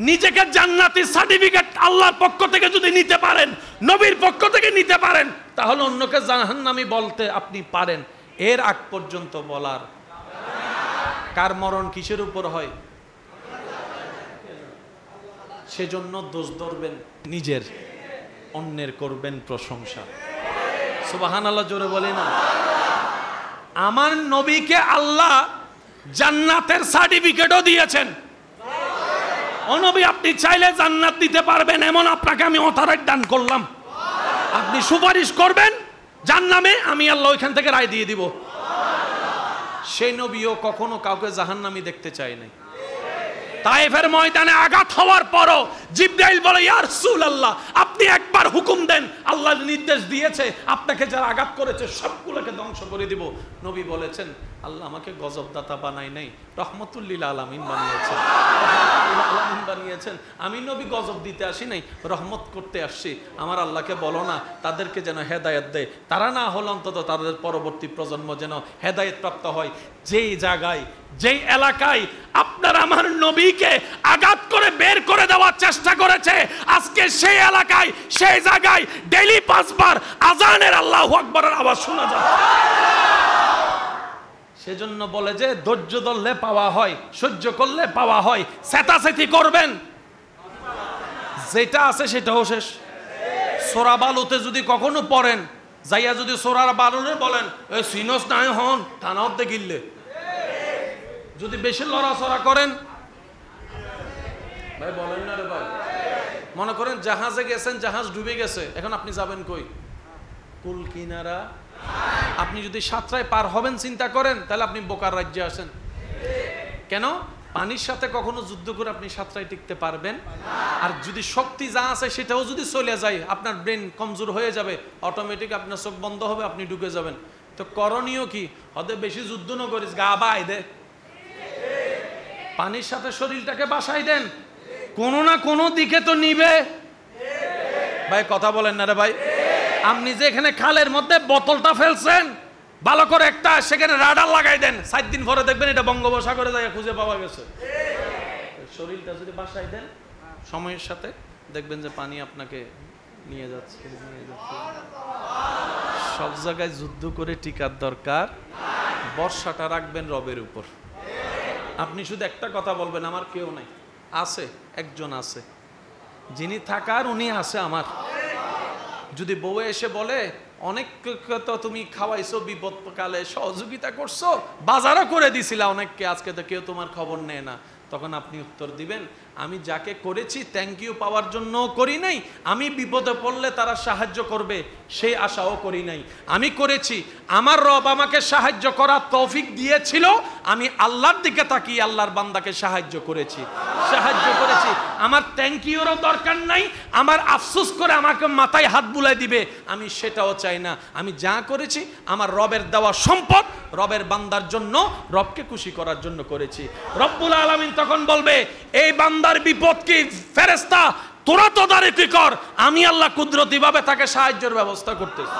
নিজেকে জান্নাতি সার্টিফিকেট আল্লাহর পক্ষ থেকে যদি নিতে পারেন, নবীর পক্ষ থেকে নিতে পারেন, তাহলে অন্যকে জাহান্নামী বলতে আপনি পারেন। এর আগ পর্যন্ত বলার। কার মরণ কিসের উপর হয়? সেজন্য দোষ ধরবেন নিজের, অন্যের করবেন প্রশংসা। সুবহানাল্লাহ জোরে বলি না? আমার নবীকে আল্লাহ জান্নাতের সার্টিফিকেটও দিয়েছেন। ও নবী, আপনি চাইলে জান্নাত দিতে পারবেন, এমন আপনাকে আমি অথরাইজ দান করলাম। আপনি সুপারিশ করবেন জান্নামে, আমি আল্লাহ ওইখান থেকে রায় দিয়ে দিব। সেই নবীও কখনো কাউকে জাহান্নামী দেখতে চায় নাই। তায়েফের ময়দানে আঘাত হওয়ার পরও জিবরাইল বলে, ইয়া রাসূলুল্লাহ, আপনি একবার হুকুম দেন, আল্লাহ নির্দেশ দিয়েছে আপনাকে যারা আঘাত করেছে সবগুলোকে ধ্বংস করে দিব। নবী বলেছেন, আল্লাহ আমাকে গজবদাতা বানাই নাই, রহমতুল লিল আলামিন বানিয়েছেন। বানিয়েছেন। আমি নবী গজব দিতে আসি নাই, রহমত করতে আসছি। আমার আল্লাহকে বলো না তাদেরকে যেন হেদায়েত দেয়, তারা না হল অন্তত তাদের পরবর্তী প্রজন্ম যেন হেদায়েত প্রাপ্ত হয়। যেই জায়গায়, যেই এলাকায় আপনার আমার নবীকে আঘাত করে বের করে দেওয়ার চেষ্টা করেছে, আজকে সেই এলাকায়, সেই জায়গায় ডেইলি 5 বার আজানের আল্লাহু আকবরের আওয়াজ শোনা যায়। সেজন্য বলে যে ধৈর্য ধরলে পাওয়া হয়, সহ্য করলে পাওয়া হয়। চেতাচেতি করবেন, যেটা আছে সেটাও শেষ। সোরা বালুতে যদি কখনো পড়েন, যাইয়া যদি সোরার বালুরে বলেন এই সিনস নাই হন থানাও দেখিলে, যদি বেশি লড়াচড়া করেন, ভাই বলেন না রে ভাই, মনে করেন জাহাজে গেছেন, জাহাজ ডুবে গেছে, এখন আপনি যাবেন কই? কুল কিনারা। আপনি যদি সাতরায় পার হবেন চিন্তা করেন, তাহলে আপনি বোকার রাজ্যে আসেন। কেন? পানির সাথে কখনো যুদ্ধ করে আপনি সাতরায় টিকতে পারবেন? আর যদি শক্তি যা আছে সেটাও যদি চলে যায়, আপনার ব্রেন কমজোর হয়ে যাবে, অটোমেটিক আপনার চোখ বন্ধ হবে, আপনি ঢুকে যাবেন। তো করণীয় কি? হতে বেশি যুদ্ধ না করিস, গা বাই দে, পানির সাথে শরীরটাকে বাসাই দেন, কোনো না কোনো দিকে তো নিবে। ভাই কথা বলেন না রে ভাই। আপনি যে এখানে খালের মধ্যে বোতলটা ফেলছেন, ভালো করে একটা সেখানে রাডার লাগাই দেন, 7 দিন পরে দেখবেন এটা বঙ্গোপসাগরে যায় খুঁজে পাওয়া গেছে। শরীরটা যদি বাসাই দেন সময়ের সাথে, দেখবেন যে পানি আপনাকে নিয়ে যাচ্ছে। সব জায়গায় যুদ্ধ করে টিকার দরকার, বর্ষাটা রাখবেন রবের উপর। আপনি শুধু একটা কথা বলবেন, আমার কেউ নাই, আছে একজন আছে, যিনি থাকার উনি আছে আমার। যদি বউ এসে বলে অনেক তো তুমি খাওয়াইছো, বিপদকালে সহযোগিতা করছো, বাজারও করে দিছিলা অনেককে, আজকে তো কেউ তোমার খবর নেয় না, তখন আপনি উত্তর দিবেন আমি যাকে করেছি থ্যাংক ইউ পাওয়ার জন্য করি নাই, আমি বিপদে পড়লে তারা সাহায্য করবে সেই আশাও করি নাই। আমি করেছি, আমার রব আমাকে সাহায্য করার তৌফিক দিয়েছিল, আমি আল্লাহর দিকে তাকিয়ে আল্লাহর বান্দাকে সাহায্য করেছি। আমার থ্যাংক ইউরও দরকার নাই, আমার আফসোস করে আমাকে মাথায় হাত বুলাই দিবে আমি সেটাও চাই না। আমি যা করেছি আমার রবের দেওয়া সম্পদ, রবের বান্দার জন্য, রবকে খুশি করার জন্য করেছি। রব্বুল আলামিন তখন বলবে এই বান্দার বিপদ কি ফেরেশতা তোরা তদারকি কর, আমি আল্লাহ কুদরতি ভাবে তাকে সাহায্যের ব্যবস্থা করতেছি।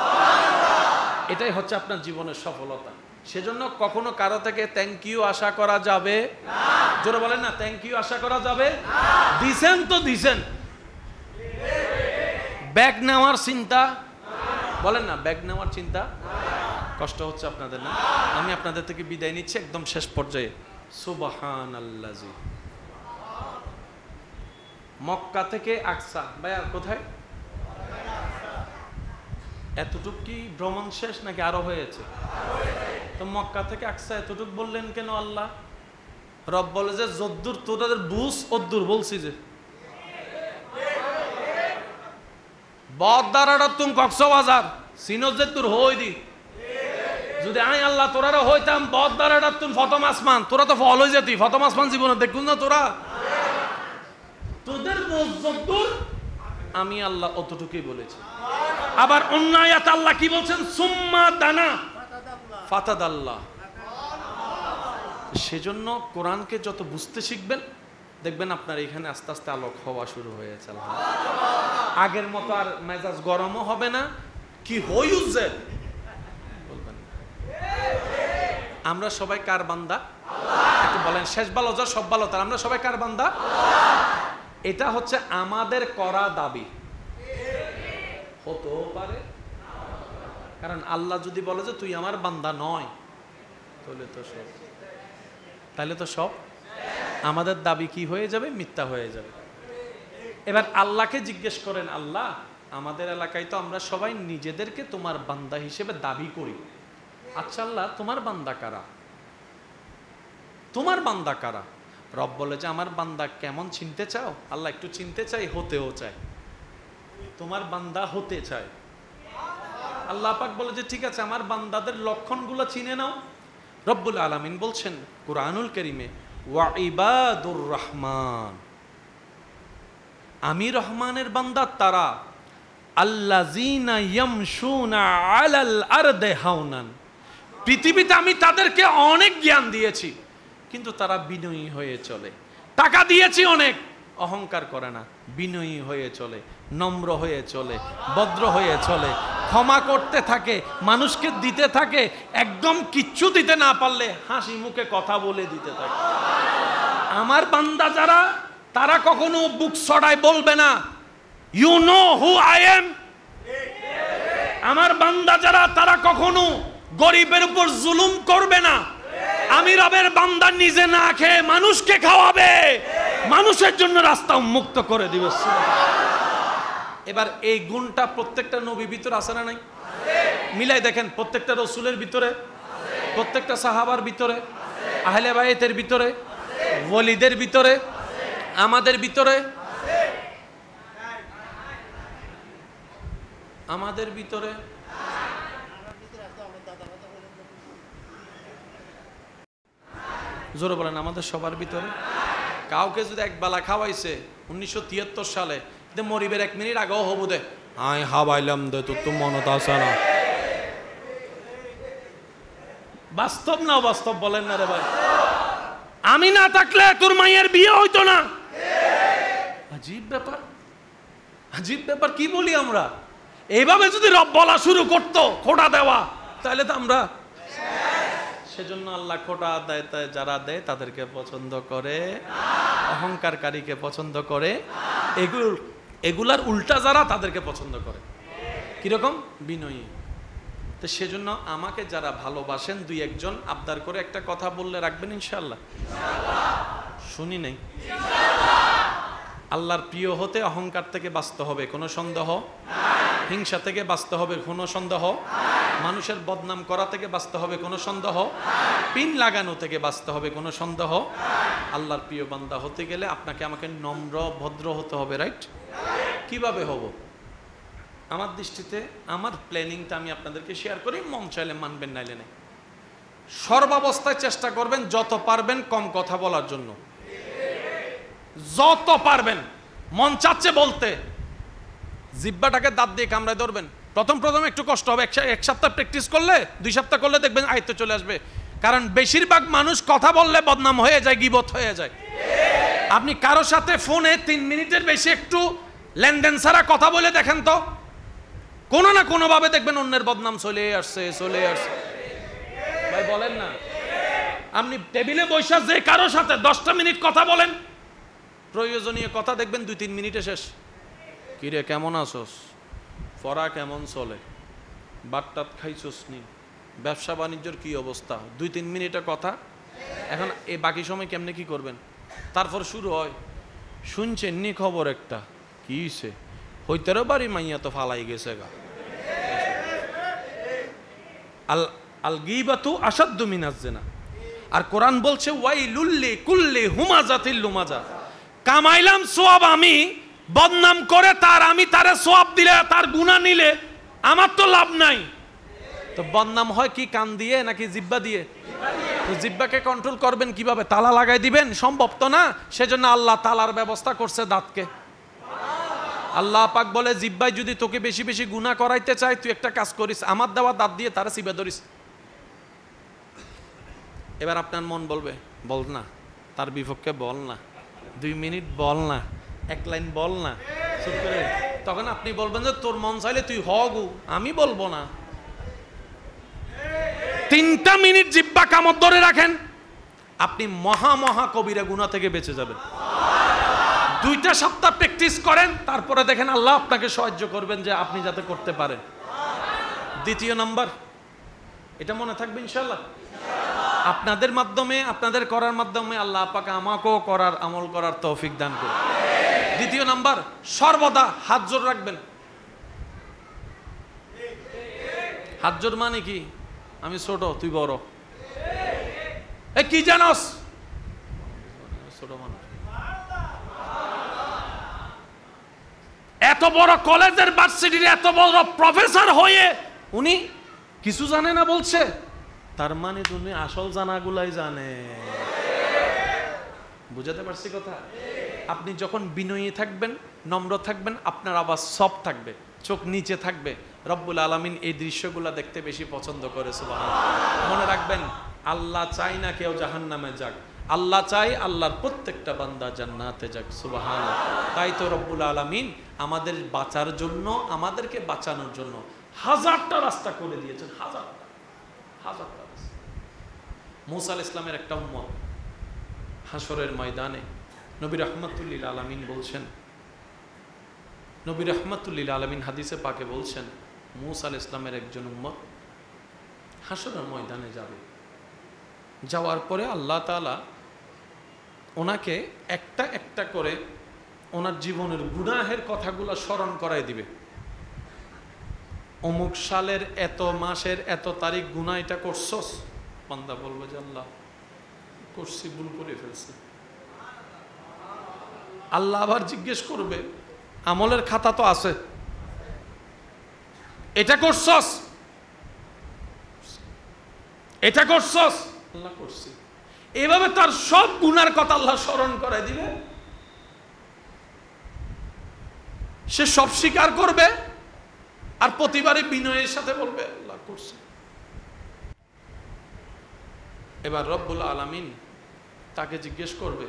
এটাই হচ্ছে আপনার জীবনের সফলতা। সেজন্য কখনো কারো থেকে থ্যাংক ইউ আশা করা যাবে না। জোরে বলেন না, থ্যাংক ইউ আশা করা যাবে না। দিছেন তো দিছেন, ব্যাগ নেওয়ার চিন্তা, বলেন না ব্যাগ নেওয়ার চিন্তা, কষ্ট হচ্ছে আপনাদের না? আমি আপনাদের থেকে বিদায় নিচ্ছি একদম শেষ পর্যায়ে। সুবহানাল্লাজি। মক্কা থেকে আকসা, ভাইয়া কোথায়? এতটুক কি ভ্রমণ শেষ নাকি আরো হয়েছে? তো মক্কা থেকে আকসা এতটুক বললেন কেন আল্লাহ? রব বলে যে যদ্দুর তোদের বুঝ অদ্দুর, বলছি যে বদারাটা তুম কক্সবাজার সিনো যে তোর হই দি, যদি আমি আল্লাহ তোরারা হইতাম বদারাটা তুম ফতম আসমান, তোরা তো ফল হয়ে যেতি, ফতম আসমান জীবনে দেখুন না তোরা, তোদের বুঝ যদ্দুর আমি আল্লাহ অতটুকুই বলেছি। আবার অন্য আয়াতে আল্লাহ কি বলছেন? সুম্মা দানা ফাতাদাল্লাহ। সেজন্য কোরআনকে যত বুঝতে শিখবেন দেখবেন আপনার এখানে আস্তে আস্তে আলোক হওয়া শুরু হয়েছে। আগের মতো আর মেজাজ গরমও হবে না, কি হইছে বলবেন। আমরা সবাই কার বান্দা? একটু বলেন, শেষ ভালো যা সব ভালো তার, আমরা সবাই কার বান্দা? এটা হচ্ছে আমাদের করা দাবি, হতেও পারে, কারণ আল্লাহ যদি বলে যে তুই আমার বান্দা নয়, তাহলে তো সব আমাদের দাবি কি হয়ে যাবে? মিথ্যা হয়ে যাবে। এবার আল্লাহকে জিজ্ঞেস করেন, আল্লাহ আমাদের এলাকায় তো আমরা সবাই নিজেদেরকে তোমার বান্দা হিসেবে দাবি করি, আচ্ছা আল্লাহ তোমার বান্দা কারা? তোমার বান্দা কারা? রব বলে যে আমার বান্দা কেমন চিনতে চাও? আল্লাহ একটু চিনতে চাই, হতেও চাই, তোমার বান্দা হতে চায়। আল্লাহ পাক বলে যে ঠিক আছে আমার বান্দাদের লক্ষণগুলো চিনে নাও। রব্বুল আলামিন বলছেন কুরআনুল কারীমে, ওয়া ইবাদুর রহমান, আমি রহমানের বান্দা তারা, আল্লাযীনা ইয়ামশুনা আলাল আরদি হাওনান, পৃথিবীতে আমি তাদেরকে অনেক জ্ঞান দিয়েছি কিন্তু তারা বিনয়ী হয়ে চলে। টাকা দিয়েছি অনেক, অহংকার করে না, বিনয়ী হয়ে চলে, নম্র হয়ে চলে, ভদ্র হয়ে চলে, ক্ষমা করতে থাকে, মানুষকে দিতে থাকে, একদম কিচ্ছু দিতে না পারলে হাসি মুখে কথা বলে দিতে থাকে। আমার বান্দা যারা, তারা কখনো বুক ছড়ায় বলবে না you know who I am. আমার বান্দা যারা, তারা কখনো গরিবের উপর জুলুম করবে না, আযাবের বান্দা নিজে না খেয়ে মানুষকে খাওয়াবে, মানুষের জন্য রাস্তা উন্মুক্ত করে দিবে। এবার এই গুণটা প্রত্যেকটা নবীর ভিতরে আছে না নাই? মিলাই দেখেন, প্রত্যেকটা রসুলের ভিতরে, প্রত্যেকটা সাহাবার ভিতরে, আহলে বাইতের ভিতরে, ওয়ালিদের ভিতরে, আমাদের ভিতরে, আমাদের ভিতরে। জোরে বলেন, আমাদের সবার ভিতরে। কাউকে যদি এক বেলা খাওয়াইছে 1973 সালে, মরিবের 1 মিনিট আগেও হবু দে আই হাবাইলাম দে, তোর তো মনত আছে না? বাস্তব না বাস্তব বলেন না রে ভাই? আমি না থাকলে তোর মায়ের বিয়ে হইতো না। আজীব ব্যাপার, আজীব ব্যাপার। কি বলি আমরা? এইভাবে যদি রব বলা শুরু করতো, খোটা দেওয়া, তাহলে তো আমরা। সেজন্য আল্লাহ খোটা দেয়, যারা দেয় তাদেরকে পছন্দ করে, অহংকারকারীকে পছন্দ করে, এগুলার উল্টা যারা তাদেরকে পছন্দ করে। কিরকম? বিনয়ী। তো সেজন্য আমাকে যারা ভালোবাসেন, 2-1 জন আবদার করে একটা কথা বললে রাখবেন ইনশাআল্লাহ। শুনি নাই? আল্লাহর প্রিয় হতে অহংকার থেকে বাঁচতে হবে, কোনো সন্দেহ? হিংসা থেকে বাঁচতে হবে, কোনো সন্দেহ? মানুষের বদনাম করা থেকে বাঁচতে হবে, কোনো সন্দেহ? পিন লাগানো থেকে বাঁচতে হবে, কোনো সন্দেহ? আল্লাহর প্রিয় বান্দা হতে গেলে আপনাকে আমাকে নম্র ভদ্র হতে হবে, রাইট? কিভাবে হব? আমার দৃষ্টিতে, আমার প্ল্যানিংটা আমি আপনাদেরকে শেয়ার করি, মন চাইলে মানবেন, নাইলে নেই। সর্বাবস্থায় চেষ্টা করবেন যত পারবেন কম কথা বলার জন্য, যত পারবেন। মন চাচ্ছে বলতে, জিহ্বাটাকে দাঁত দিয়ে কামড়ায় ধরবেন। প্রথম একটু কষ্ট হবে, 1 সপ্তাহ প্র্যাকটিস করলে, 2 সপ্তাহ করলে দেখবেন আয়ত্তে চলে আসবে। কারণ বেশিরভাগ মানুষ কথা বললে বদনাম হয়ে যায়, গীবত হয়ে যায়। আপনি কারো সাথে ফোনে 3 মিনিটের বেশি একটু লেনদেন ছাড়া কথা বলে দেখেন তো, কোনো না কোনো ভাবে দেখবেন অন্যের বদনাম চলে আসছে। ভাই বলেন না? আপনি টেবিলে বসে যে কারো সাথে 10টা মিনিট কথা বলেন, প্রয়োজনীয় কথা দেখবেন 2-3 মিনিটে শেষ। কিরে কেমন আছোস? পড়া কেমন চলে? বাট্টাত খাইছোস নি? ব্যবসা বাণিজ্যের কি অবস্থা? 2-3 মিনিটের কথা। এখন এই বাকি সময় কেমনে কি করবেন? তারপর শুরু হয়, শুনছেন নি খবর একটা? কি হইছে? হইতেরও বাড়ি মাইয়া তো ফালাই গেছে গা। আল গীবাতু আসাদ্দু মিনাজ জিনা। আর কোরআন বলছে ওয়াইলুল লিকুল্লি হুমাজাতিল লুমাজা। কামাইলাম সওয়াব আমি, বদনাম করে আমি তারে সওয়াব দিলে, তার গুনাহ নিলে আমার তো লাভ নাই। তো বদনাম হয় কি কান দিয়ে নাকি জিহ্বা দিয়ে? তো জিহ্বাকে কন্ট্রোল করবেন কিভাবে? তালা লাগাই দিবেন? সম্ভব তো না। সেজন্য আল্লাহ তালার ব্যবস্থা করছে দাঁতকে। আল্লাহ পাক বলে, জিহ্বাই যদি তোকে বেশি বেশি গুনাহ করাইতে চায়, তুই একটা কাজ করিস, আমার দেওয়া দাঁত দিয়ে তারা চিবা ধরিস। এবার আপনার মন বলবে, বল না, তার বিপক্ষে বল না, 2 মিনিট বল না, 1 লাইন বল না, চুপ করে। তখন আপনি বলবেন যে তোর মন চাইলে তুই হগু, আমি বলবো না। 3টা মিনিট জিহ্বা কামড় ধরে রাখেন, আপনি মহা কবিরা গুনাহ থেকে বেঁচে যাবেন। 2টা সপ্তাহ প্র্যাকটিস করেন, তারপরে দেখেন আল্লাহ আপনাকে সাহায্য করবেন যে আপনি যাতে করতে পারেন। 2য় নাম্বার, এটা মনে থাকবে ইনশাআল্লাহ। আপনাদের মাধ্যমে, আপনাদের করার মাধ্যমে আল্লাহ পাক আমাকেও করার, আমল করার তৌফিক দান করুন। 2য় নাম্বার, সর্বদা হাত জোর রাখবেন। হাত জোর মানে কি? আমি ছোট, তুই বড়। এ কি জানোস? ছোট মানুষ। এত বড় কলেজের ভার্সিটির এত বড় প্রফেসর হয়ে উনি কিছু জানে না বলছে, তার মানে তুমি আসল জানাগুলাই জানে। বুঝাতে পারছি কথা? আপনি যখন বিনয়ী থাকবেন, নম্র থাকবেন, আপনার আওয়াজ সব থাকবে, চোখ নিচে থাকবে, রব্বুল আলামিন এই দৃশ্যগুলো দেখতে বেশি পছন্দ করে। সুবহানাল্লাহ। মনে রাখবেন, আল্লাহ চাই না কেউ জাহান্নামে যাক, আল্লাহ চাই আল্লাহর প্রত্যেকটা বান্দা জান্নাতে যাক। সুবহানাল্লাহ। তাই তো রব্বুল আলামিন আমাদের বাঁচার জন্য, আমাদেরকে বাঁচানোর জন্য 1000টা রাস্তা করে দিয়েছেন। 1000টা রাস্তা। মুসা আলাইহিস সালামের একটা উম্মত হাসরের ময়দানে নবী রাহমাতুল লিল আলামিন বলছেন, নবী রাহমাতুল লিল আলামিন হাদিসে পাকে বলছেন, মুসা আলাইহিস সালামের একজন উম্মত হাসরের ময়দানে যাবে। যাওয়ার পরে আল্লাহ তাআলা ওনাকে একটা একটা করে ওনার জীবনের গুনাহের কথাগুলো স্মরণ করায় দিবে। অমুক সালের এত মাসের এত তারিখ গুনাহ এটা করছস, বান্দা বলবে যে আল্লাহ করছি, ভুল করে ফেলছি। আল্লাহ আবার জিজ্ঞেস করবে আমলের খাতা তো আছে, এটা করছস, এটা করছস, আল্লাহ করছি। এভাবে তার সব গুনার কথা আল্লাহ স্মরণ করে দিবে। সে সব স্বীকার করবে আর প্রতিবারই বিনয়ের সাথে বলবে আল্লাহ করছি। এবার রব্বুল আলামিন তাকে জিজ্ঞেস করবে,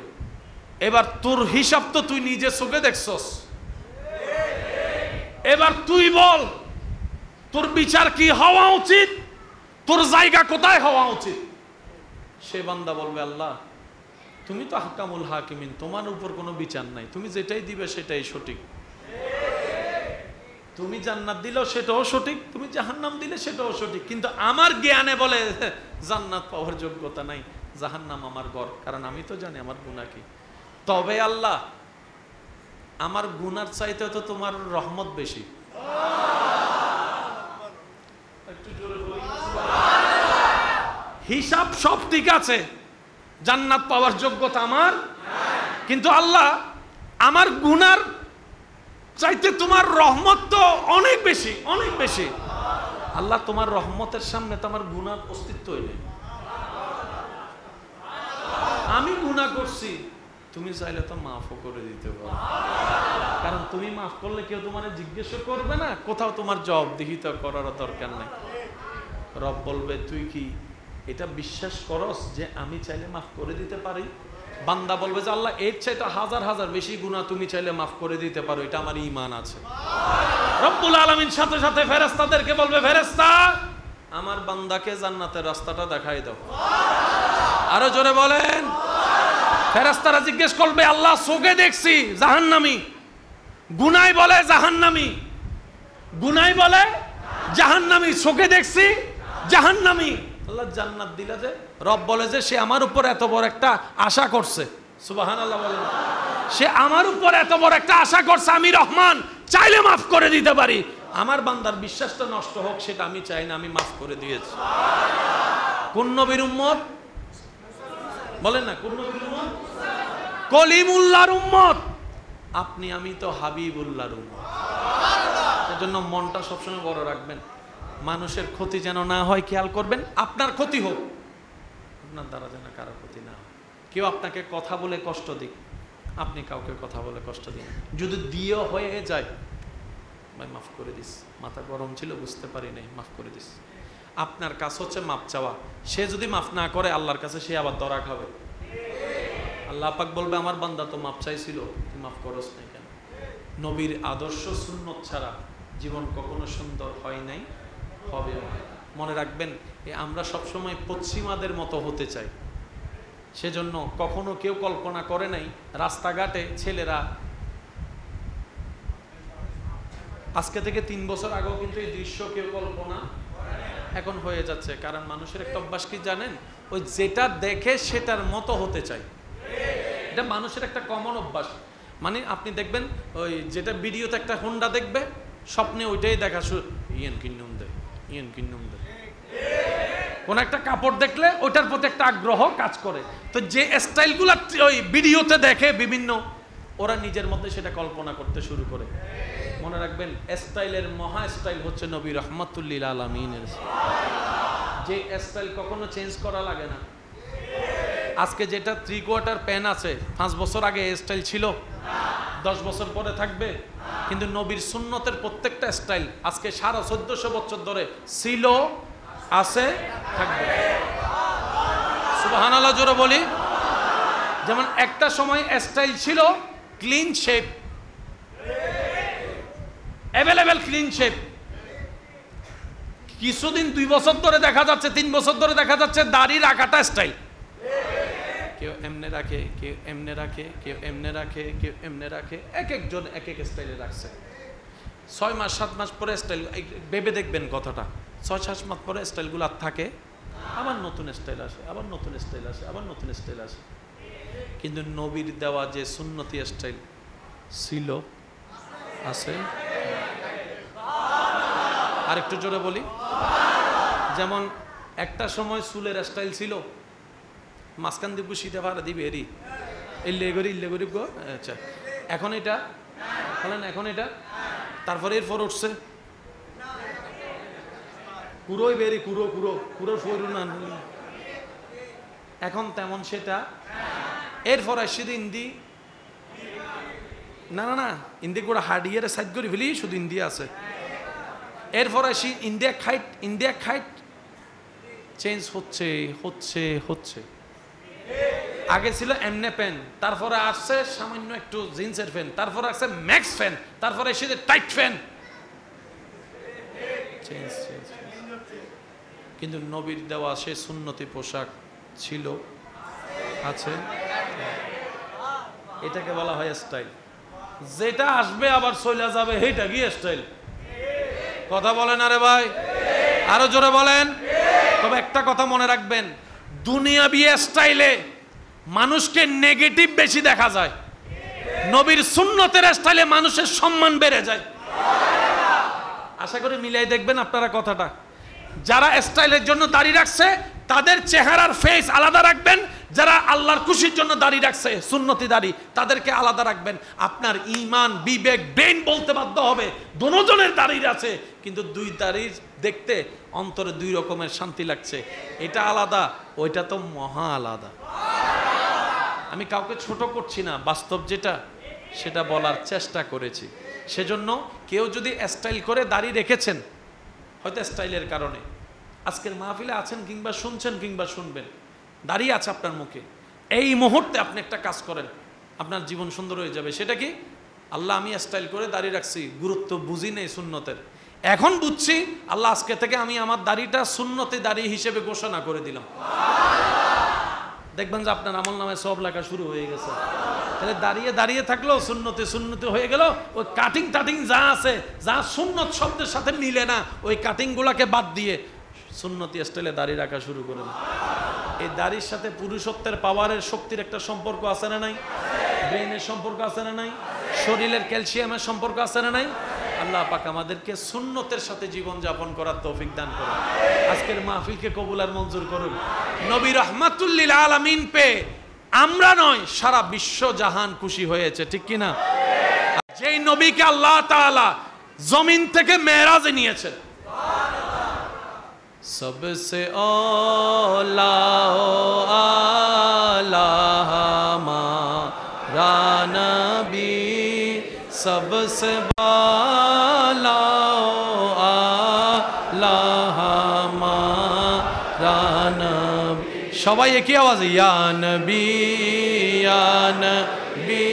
এবার তোর হিসাব তো তুই নিজে চোখে দেখছস, এবার তুই বল তোর বিচার কি হওয়া উচিত, তোর জায়গা কোথায় হওয়া উচিত। সে বান্দা বলবে আল্লাহ তুমি তো হাকামুল হাকিমিন, তোমার উপর কোনো বিচার নাই, তুমি যেটাই দিবে সেটাই সঠিক। তুমি জান্নাত দিলেও সেটাও সঠিক, তুমি জাহান্নাম দিলে সেটাও সঠিক, কিন্তু আমার জ্ঞানে বলে জান্নাত পাওয়ার যোগ্যতা নাই, জাহান্নাম আমার ঘর, কারণ আমি তো জানি আমার গুনাহ কি। তবে আল্লাহ আমার গুনার চাইতে তো তোমার রহমত বেশি। হিসাব সব ঠিক আছে, জান্নাত পাওয়ার যোগ্যতা আমার, কিন্তু আল্লাহ আমার গুনার চাইতে তোমার রহমত তো অনেক বেশি, অনেক বেশি। আল্লাহ তোমার রহমতের সামনে তো আমার গুনার অস্তিত্বই নেই। আমি গুনাহ করছি, তুমি চাইলে তো মাফও করে দিতে পারো, কারণ তুমি মাফ করলে কেউ তোমার জিজ্ঞেস করবে না, কোথাও তোমার জবাবদিহিতা করার দরকার নেই। রব বলবে তুই কি এটা বিশ্বাস করস যে আমি চাইলে মাফ করে দিতে পারি? বান্দা বলবে যে আল্লাহ এর চাইতে হাজার হাজার বেশি গুনাহ তুমি চাইলে মাফ করে দিতে পারো, এটা আমার ঈমান আছে। রব্বুল আলামিন সাথে সাথে ফেরেশতাদেরকে বলবে ফেরেশতা আমার বান্দাকে জান্নাতের রাস্তাটা দেখাই দাও। আরো জোরে বলেন। ফেরেশতারা জিজ্ঞেস করবে আল্লাহ চোখে দেখছি জাহান্নামী, গুনাহ বলে জাহান্নামী, গুনাহ বলে জাহান্নামী, চোখে দেখছি জাহান্নামী। আল্লাহ জান্নাত দিলা যে, রব বলে যে সে আমার উপর এত বড় একটা আশা করছে, সুবহানাল্লাহ বলেন, সে আমার উপর এত বড় একটা আশা করছে, আমি রহমান চাইলে মাফ করে দিতে পারি, আমার বান্দার বিশ্বাসটা নষ্ট হোক সেটা আমি চাই না, আমি মাফ করে দিয়েছি। কোন নবীর উম্মত বলেন না, কোন নবীর উম্মত? কলিমুল্লাহর উম্মত। আপনি আমি তো হাবিবুল্লাহর উম্মত। এজন্য মনটা সবসময় বড় রাখবেন, মানুষের ক্ষতি যেন না হয় খেয়াল করবেন, আপনার ক্ষতি হোক, আপনার দ্বারা যেন কারো ক্ষতি না হয়। কেউ আপনাকে কথা বলে কষ্ট দিক, আপনি কাউকে কথা বলে কষ্ট দিন, যদি দিয়েও হয়ে যায় ভাই মাফ করে দিস, মাথা গরম ছিল বুঝতে পারি নাই, মাফ করে দিস। আপনার কাজ হচ্ছে মাফ চাওয়া, সে যদি মাফ না করে আল্লাহর কাছে সে আবার ধরা খাবে। আল্লাহ পাক বলবে আমার বান্দা তো মাফ চাইছিল, তুই মাফ করস নাই কেন? নবীর আদর্শ সুন্নত ছাড়া জীবন কখনো সুন্দর হয় নাই, হবে না। মনে রাখবেন আমরা সবসময় পশ্চিমাদের মতো হতে চাই, সেজন্য কখনো কেউ কল্পনা করে নাই রাস্তাঘাটে ছেলেরা, আজকে থেকে 3 বছর আগেও কিন্তু এই দৃশ্য কেউ কল্পনা এখন হয়ে যাচ্ছে। কারণ মানুষের একটা অভ্যাস কি জানেন, ওই যেটা দেখে সেটার মতো হতে চাই, এটা মানুষের একটা কমন অভ্যাস। মানে আপনি দেখবেন ওই যেটা ভিডিওতে একটা হোন্ডা দেখবে, স্বপ্নে ওইটাই দেখা শুরু, ইয়েন কিন্নুম দেয়, ইয়েন কিন্নুম দেয়। কোন একটা কাপড় দেখলে ওইটার প্রতি একটা আগ্রহ কাজ করে। তো যে স্টাইলগুলো ওই ভিডিওতে দেখে বিভিন্ন, ওরা নিজের মধ্যে সেটা কল্পনা করতে শুরু করে। মনে রাখবেন স্টাইলের মহা স্টাইল হচ্ছে নবী রহমাতুল্লিল আলামিনের, যে স্টাইল কখনো চেঞ্জ করা লাগে না। আজকে যেটা 3/4 প্যান্ট আছে 5 বছর আগে এই স্টাইল ছিল, 10 বছর পরে থাকবে, কিন্তু নবীর সুন্নতের প্রত্যেকটা স্টাইল আজকে 1450 বছর ধরে ছিল, আছে, থাকবে। সুবহানাল্লাহ জোরে বলি। যেমন একটা সময় স্টাইল ছিল clean shape, available clean shape, কিছুদিন 2 বছর ধরে দেখা যাচ্ছে, 3 বছর ধরে দেখা যাচ্ছে দাড়ি রাখাটা স্টাইল। কেউ এমনে রাখে, কেউ এমনে রাখে, কেউ এমনে রাখে, কেউ এমনে রাখে, এক একজন এক এক স্টাইলে রাখছে। 6 মাস 7 মাস পরে স্টাইল ভেবে দেখবেন কথাটা, 6-7 মাস পরে স্টাইলগুলো আর থাকে আবার নতুন স্টাইল আসে, আবার নতুন স্টাইল আসে, আবার নতুন স্টাইল আসে। কিন্তু নবীর দেওয়া যে সুন্নতি স্টাইল ছিল, আছে। আর একটু জোরে বলি, যেমন একটা সময় চুলের স্টাইল ছিল মাঝখান দিব শীতে ভাড়া দিবে এরি ইল্লে গরিব গো। আচ্ছা, এখন এটা বলেন, এখন এটা, তারপরে এরপর উঠছে কুড়োই বেরি, কুড়োর ফরু না, এখন তেমন সেটা। এরপর আসছে ইন্দি, না না না, ইন্দি করে হাডিয়ারে সাইড করে ফেলি, শুধু ইন্ডিয়া আছে। এরপর আসি ইন্ডিয়া খাইট চেঞ্জ হচ্ছে হচ্ছে হচ্ছে। আগে ছিল এমনে প্যান, তারপরে আসছে সামান্য একটু জিন্সের ফ্যান, তারপরে আসছে ম্যাক্স ফ্যান, তারপরে এসে টাইট ফ্যান। Change change. কিন্তু নবীর দেওয়া সে সুন্নতি পোশাক ছিল, আছে। এটাকে বলা হয় স্টাইল। যেটা আসবে আবার চলে যাবে, সেইটা কি স্টাইল? কথা বলেন আরে ভাই, আরো জোরে বলেন। তবে একটা কথা মনে রাখবেন, দুনিয়াবি স্টাইলে মানুষকে নেগেটিভ বেশি দেখা যায়, নবীর সুন্নতের স্টাইলে মানুষের সম্মান বেড়ে যায়। আশা করি মিলাই দেখবেন আপনারা কথাটা। যারা স্টাইলের জন্য দাড়ি রাখছে তাদের চেহারার ফেস আলাদা রাখবেন, যারা আল্লাহর খুশির জন্য দাড়ি রাখছে সুন্নতি দাড়ি, তাদেরকে আলাদা রাখবেন। আপনার ঈমান, বিবেক, ব্রেন বলতে বাধ্য হবে দুজনের দাড়ি আছে, কিন্তু দুই দাড়ির দেখতে অন্তরে দুই রকমের শান্তি লাগছে। এটা আলাদা, ওইটা তো মহা আলাদা। আমি কাউকে ছোট করছি না, বাস্তব যেটা সেটা বলার চেষ্টা করেছি। সেজন্য কেউ যদি স্টাইল করে দাড়ি রেখেছেন, হয়তো স্টাইলের কারণে আজকের মাহফিলে আছেন কিংবা শুনছেন কিংবা শুনবেন, দাঁড়িয়ে আছে আপনার মুখে, এই মুহূর্তে আপনি একটা কাজ করেন, আপনার জীবন সুন্দর হয়ে যাবে। সেটা কি? আল্লাহ, আমি স্টাইল করে দাড়ি রাখছি, গুরুত্ব বুঝি নেই সুন্নতের, এখন বুঝছি, আল্লাহ আজকে থেকে আমি আমার দাড়িটা সুন্নতি দাড়ি হিসেবে ঘোষণা করে দিলাম। দেখবেন যে আপনার আমল নামায় সব লেখা শুরু হয়ে গেছে। তাহলে দাঁড়িয়ে দাঁড়িয়ে থাকলো সুন্নতি সুন্নতি হয়ে গেল। ওই কাটিং টাটিং যা আছে, যা সুন্নত শব্দের সাথে মিলে না, ওই কাটিং গুলাকে বাদ দিয়ে সুন্নতি স্টাইলে দাড়ি রাখা শুরু করে দেন। এই দাড়ির সাথে পুরুষত্বের পাওয়ারের শক্তির একটা সম্পর্ক আছে না নাই? ব্রেনের সম্পর্ক আছে না নাই? শরীরের ক্যালসিয়ামের সম্পর্ক আছে না নাই? আল্লাহ পাক আমাদেরকে সুন্নতের সাথে জীবন যাপন করার তৌফিক দান করুন। আজকের মাহফিলকে কবুল আর মঞ্জুর করুন। নবী রাহমাতুল লিল আলামিন পে আমরা নয়, সারা বিশ্ব জাহান খুশি হয়েছে, ঠিক কি না? যেই নবীকে আল্লাহ তাআলা জমিন থেকে মেরাজে নিয়েছেন, सबसे औला आला हमारा नबी, सबसे बाला आला हमारा नबी। সবাই একই আওয়াজে ইয়া নবী ইয়া নবী।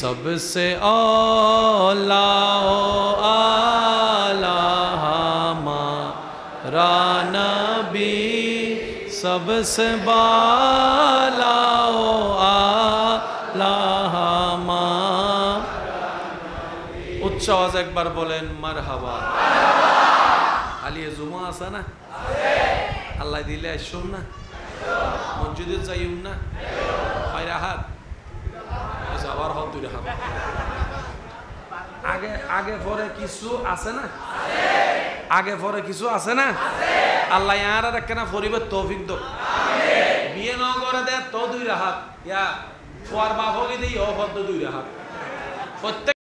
सबसे औला आला हमारा नबी, सबसे बाला आला हमारा। उच्च आवाज एक बार बोलें मरहबा। আলিয়ে জুমা আছে না? আল্লাহ দিলে শুন না, মসজিদে যাইম না, পায়রা হাত আবার হাত দুই হাত। আগে আগে পরে কিছু আছে না? আগে পরে কিছু আছে না? আল্লাহ ইয়ার আর একখানা পরিবার তৌফিক দাও। বিয়ে ন করে দে তো দুই হাত, ইয়া ফুয়ার বাপ হলে দিই ও দুই হাত। প্রত্যেক